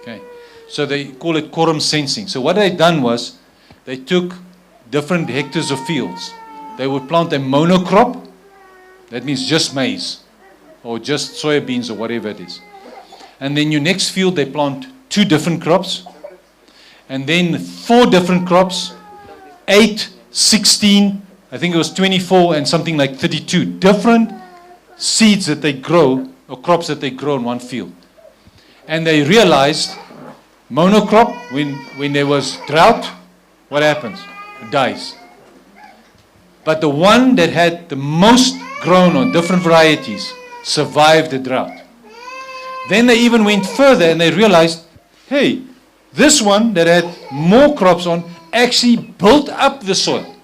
Okay. So they call it quorum sensing. So what they done was, they took different hectares of fields. They would plant a monocrop, that means just maize, or just soybeans, or whatever it is. And then your next field, they plant 2 different crops, and then 4 different crops, 8, 16, I think it was 24, and something like 32 different seeds that they grow, or crops that they grow in one field. And they realized, monocrop, when there was drought, what happens? It dies. But the one that had the most grown on different varieties survived the drought. Then they even went further and they realized, hey, this one that had more crops on actually built up the soil.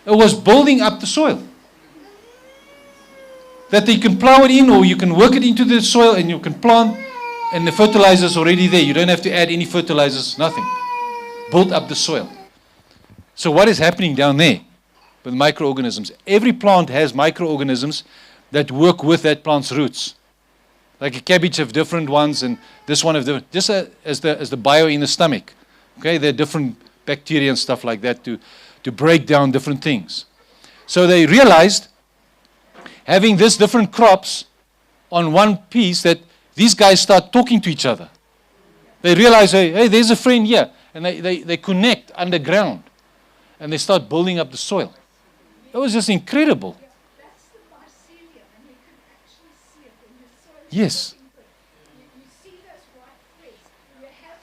It was building up the soil. That you can plow it in, or you can work it into the soil and you can plant, and the fertilizer is already there. You don't have to add any fertilizers, nothing. Build up the soil. So what is happening down there with microorganisms? Every plant has microorganisms that work with that plant's roots. Like a cabbage have different ones, and this one have different, just as the bio in the stomach. Okay, there are different bacteria and stuff like that to break down different things. So they realized, having these different crops on one piece, that these guys start talking to each other. They realize, hey, there's a friend here. And they connect underground. And they start building up the soil. It was just incredible. Yes. You see those white threads. You have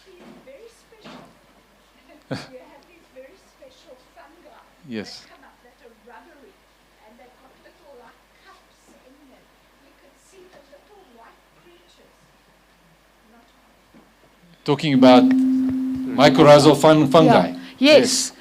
these very special fungi Yes. that come up that are rubbery, and they've got little like cups in them. You can see the little white creatures. Talking about mycorrhizal fungi. Yeah. Yes.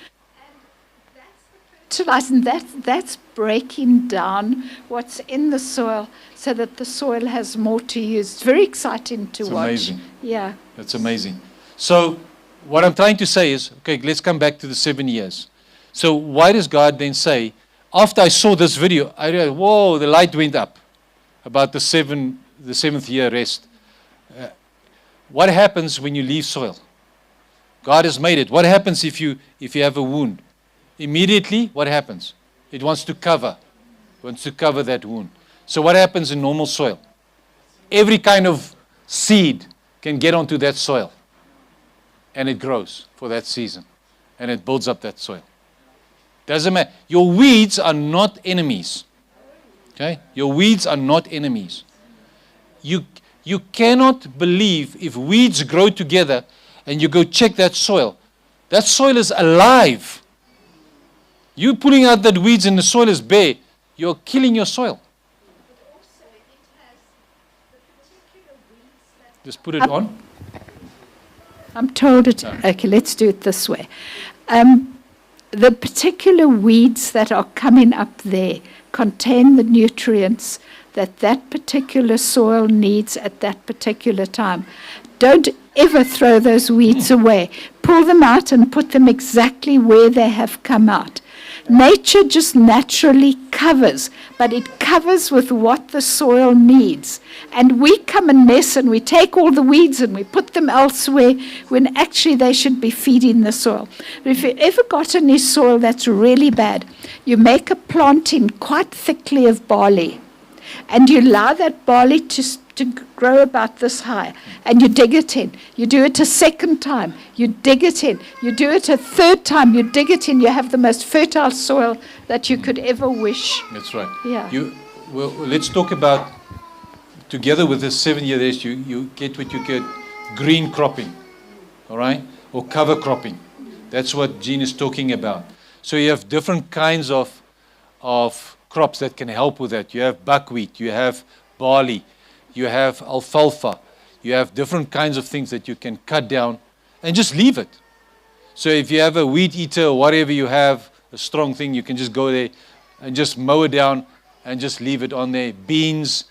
And that's breaking down what's in the soil so that the soil has more to use. It's very exciting to watch. Amazing. Yeah. That's amazing. So what I'm trying to say is, okay, let's come back to the 7 years. So why does God then say, after I saw this video, I realized, whoa, the light went up about the 7th year rest. What happens when you leave soil? God has made it. What happens if you have a wound? Immediately, what happens? It wants to cover wants to cover that wound. So what happens in normal soil? Every kind of seed can get onto that soil, and it grows for that season, and it builds up that soil. Doesn't matter. Your weeds are not enemies. Okay? Your weeds are not enemies. You cannot believe if weeds grow together and you go check that soil is alive. You pulling out that weeds and the soil is bare, you're killing your soil. Just put it on. I'm told it. Okay, let's do it this way. The particular weeds that are coming up there contain the nutrients that that particular soil needs at that particular time. Don't ever throw those weeds away. Pull them out and put them exactly where they have come out. Nature just naturally covers, but it covers with what the soil needs. And we come and mess and we take all the weeds and we put them elsewhere when actually they should be feeding the soil. But if you've ever got any soil that's really bad, you make a planting quite thickly of barley and you allow that barley to grow about this high, and you dig it in. You do it a second time, you dig it in. You do it a third time, you dig it in. You have the most fertile soil that you could ever wish. That's right. Yeah. Well, let's talk about, together with the 7-year days, you get what you get, green cropping, all right, or cover cropping. That's what Jean is talking about. So you have different kinds of crops that can help with that. You have buckwheat, you have barley, you have alfalfa, you have different kinds of things that you can cut down and just leave it. So if you have a weed eater or whatever you have, a strong thing, you can just go there and just mow it down and just leave it on there. Beans.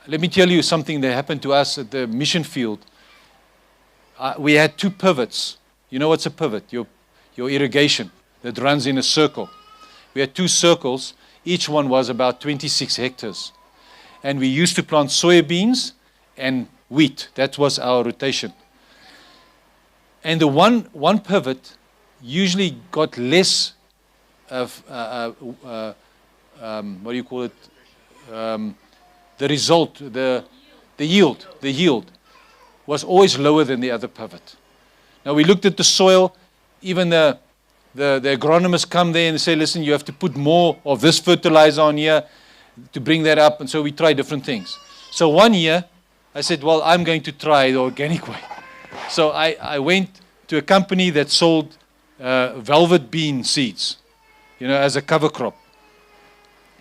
Let me tell you something that happened to us at the mission field. We had 2 pivots. You know what's a pivot? Your irrigation that runs in a circle. We had 2 circles. Each one was about 26 hectares. And we used to plant soybeans and wheat. That was our rotation. And the one pivot usually got less of, what do you call it? The result, the yield was always lower than the other pivot. Now we looked at the soil. Even the agronomists come there and say, listen, you have to put more of this fertilizer on here to bring that up. And so we try different things. So one year, I said, well, I'm going to try the organic way. So I went to a company that sold velvet bean seeds, as a cover crop.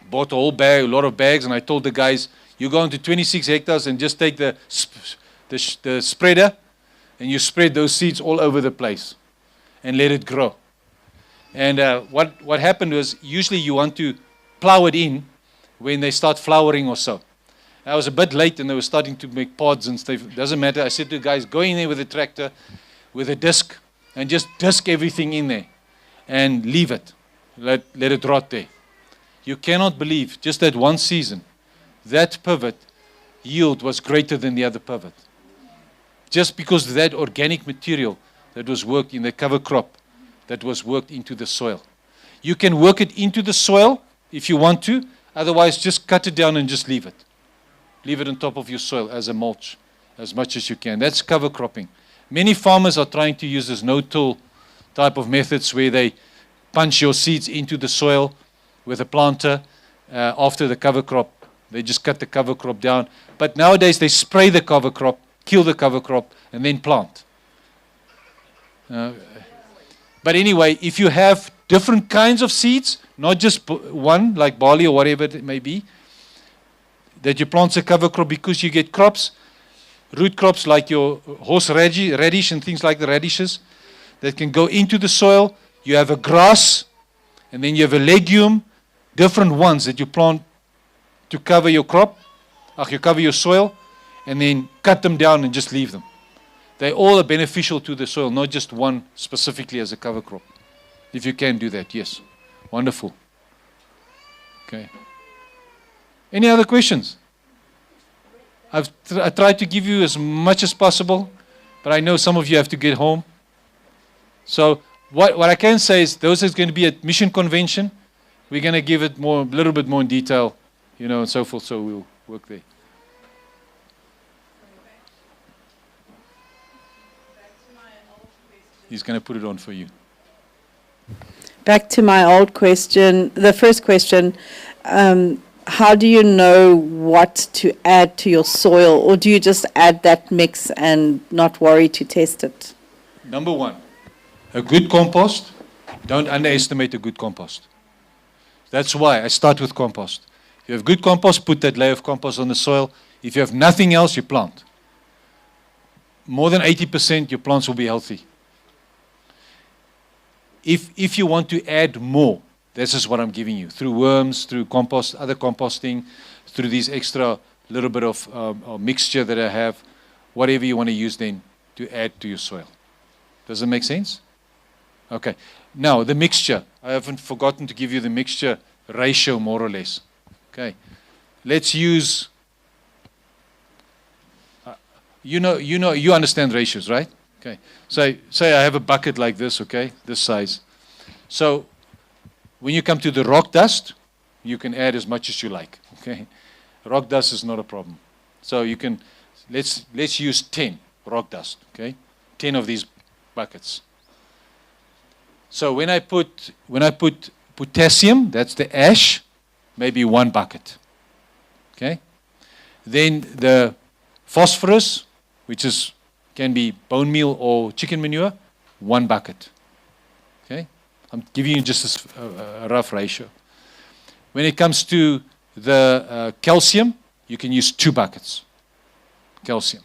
Bought a whole bag, a lot of bags, and I told the guys, you go into 26 hectares and just take the spreader, and you spread those seeds all over the place and let it grow. And what happened was, usually you want to plow it in when they start flowering or so. I was a bit late and they were starting to make pods and stuff. It doesn't matter. I said to the guys, go in there with a tractor, with a disc, and just disc everything in there and leave it. Let it rot there. You cannot believe, just that one season, that pivot yield was greater than the other pivot. Just because of that organic material that was worked in the cover crop, that was worked into the soil. You can work it into the soil if you want to. Otherwise, just cut it down and just leave it. Leave it on top of your soil as a mulch, as much as you can. That's cover cropping. Many farmers are trying to use this no-till type of methods where they punch your seeds into the soil with a planter after the cover crop. They just cut the cover crop down. But nowadays, they spray the cover crop, kill the cover crop, and then plant. But anyway, if you have different kinds of seeds, not just one, like barley or whatever it may be, that you plant a cover crop, because you get crops, root crops like your horseradish and things like the radishes that can go into the soil. You have a grass, and then you have a legume, different ones that you plant to cover your crop, you cover your soil, and then cut them down and just leave them. They all are beneficial to the soil, not just one specifically as a cover crop. If you can do that, yes. Wonderful. Okay. Any other questions? I tried to give you as much as possible, but I know some of you have to get home. So what I can say is those is going to be at Mission Convention. We're going to give it a little bit more in detail, and so forth, so we'll work there. He's going to put it on for you. Back to my old question, the first question, how do you know what to add to your soil, or do you just add that mix and not worry to test it? Number one, a good compost. Don't underestimate a good compost. That's why I start with compost. If you have good compost, put that layer of compost on the soil. If you have nothing else, you plant. More than 80%, your plants will be healthy. If you want to add more, this is what I'm giving you. Through worms, through compost, other composting, through these extra little bit of mixture that I have, whatever you want to use then to add to your soil. Does it make sense? Okay. Now, the mixture. I haven't forgotten to give you the mixture ratio, more or less. Okay. Let's use, you understand ratios, right? Okay. So say I have a bucket like this, okay, this size. So when you come to the rock dust, you can add as much as you like, okay? Rock dust is not a problem. So you can, let's use 10 rock dust, okay? 10 of these buckets. So when I put potassium, that's the ash, maybe 1 bucket, okay? Then the phosphorus, which can be bone meal or chicken manure, 1 bucket, okay? I'm giving you just a rough ratio. When it comes to the calcium, you can use 2 buckets, calcium.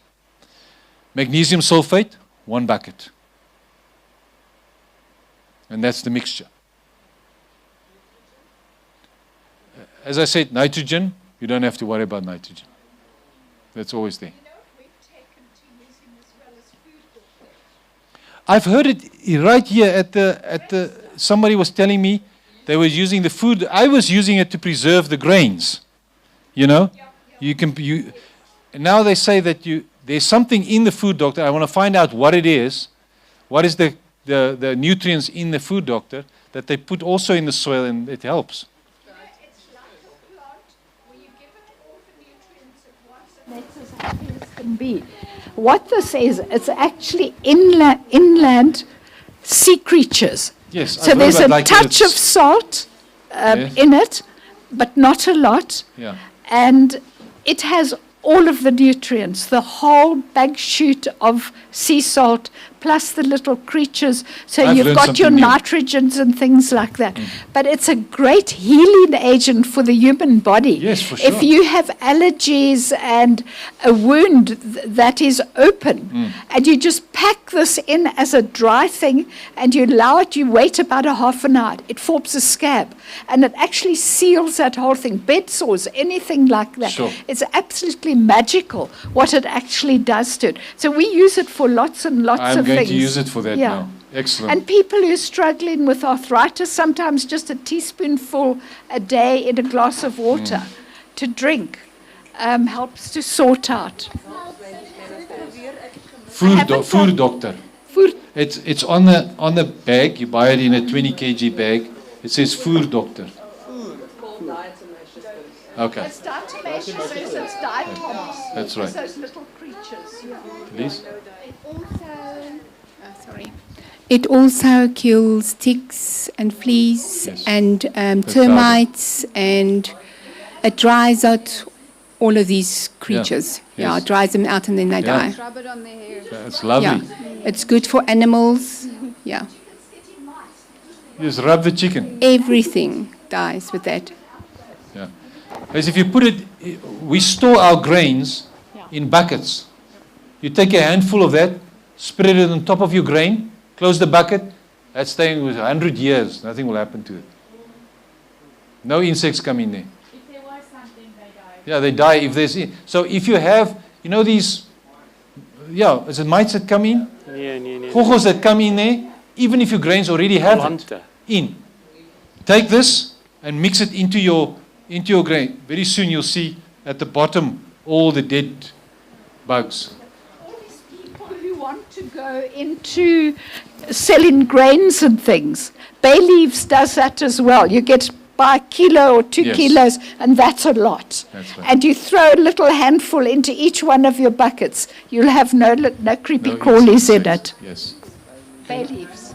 Magnesium sulfate, 1 bucket. And that's the mixture. As I said, nitrogen, you don't have to worry about nitrogen. That's always there. I've heard it right here at the somebody was telling me they were using the food. I was using it to preserve the grains. You and now they say that there's something in the food, doctor. I want to find out what it is. What is the nutrients in the food, doctor, that they put also in the soil and it helps. It's like a plant where you give it all the nutrients at once and it's as happy as can be. What this is, it's actually inland sea creatures. Yes. So there's a touch of salt in it, but not a lot. Yeah. And it has all of the nutrients, the whole bag shoot of sea salt, plus the little creatures. So you've got your nitrogens and things like that. But it's a great healing agent for the human body. Yes, for sure. If you have allergies and a wound that is open, and you just pack this in as a dry thing, and you allow it, you wait about a half an hour, it forms a scab. And it actually seals that whole thing. Bed sores, anything like that. Sure. It's absolutely magical what it actually does to it. So we use it for lots and lots of things. I'm going to use it for that now. Excellent. And people who are struggling with arthritis, sometimes just a teaspoonful a day in a glass of water to drink helps to sort out. Food doctor. Food. It's on the bag. You buy it in a 20 kg bag. It says food doctor. Okay. It's diatomaceous, it's diatoms. That's right. It's those little creatures. Please. It also kills ticks and fleas and termites, and it dries out all of these creatures. Yeah, it dries them out and then they die. Rub it on their hair. That's lovely. Yeah, it's good for animals. Yeah, Just rub the chicken. everything dies with that. Yeah. Because if you put it, we store our grains in buckets. You take a handful of that, spread it on top of your grain, close the bucket. That's staying with 100 years. Nothing will happen to it. No insects come in there. If there was something, they die. Yeah, they die if there's. So if you have, these, is it mites that come in? Gogos that come in there, even if your grains already have it in. Take this and mix it into your grain. Very soon you'll see at the bottom all the dead bugs. All these people who want to go into selling grains and things, bay leaves does that as well. You get buy a kilo or 2 Yes. kilos, and that's a lot. That's right. And you throw a little handful into each one of your buckets, you'll have no creepy No crawlies in insects. it. Yes. Bay leaves.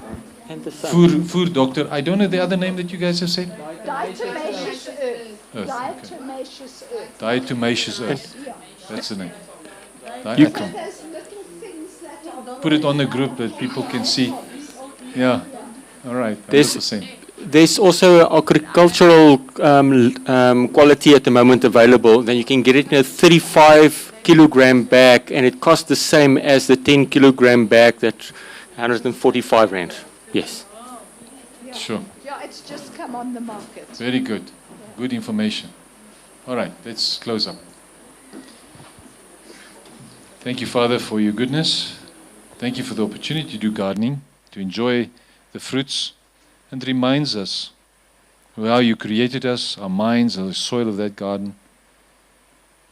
Food doctor. I don't know the other name that you guys have said. Diatomaceous earth. Earth, okay. Diatomaceous earth. Diatomaceous earth. That's the name. You- Diatom. Those little things that are Put it on the group that people can see. Yeah. All right. There's- 100%. There's also agricultural quality at the moment available. Then you can get it in a 35 kilogram bag, and it costs the same as the 10 kilogram bag. That's 145 rand. Yes. Sure. Yeah, it's just come on the market. Very good. Good information. All right. Let's close up. Thank you, Father, for your goodness. Thank you for the opportunity to do gardening, to enjoy the fruits, and it reminds us of how you created us, our minds are the soil of that garden.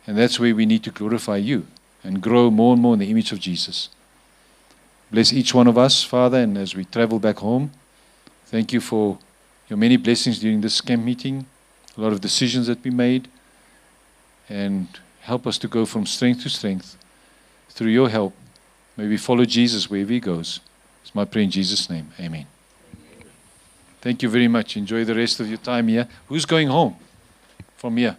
And that's where we need to glorify you and grow more and more in the image of Jesus. Bless each one of us, Father, and as we travel back home, thank you for your many blessings during this camp meeting, a lot of decisions that we made, and help us to go from strength to strength. Through your help, may we follow Jesus wherever he goes. It's my prayer in Jesus' name. Amen. Thank you very much. Enjoy the rest of your time here. Who's going home from here?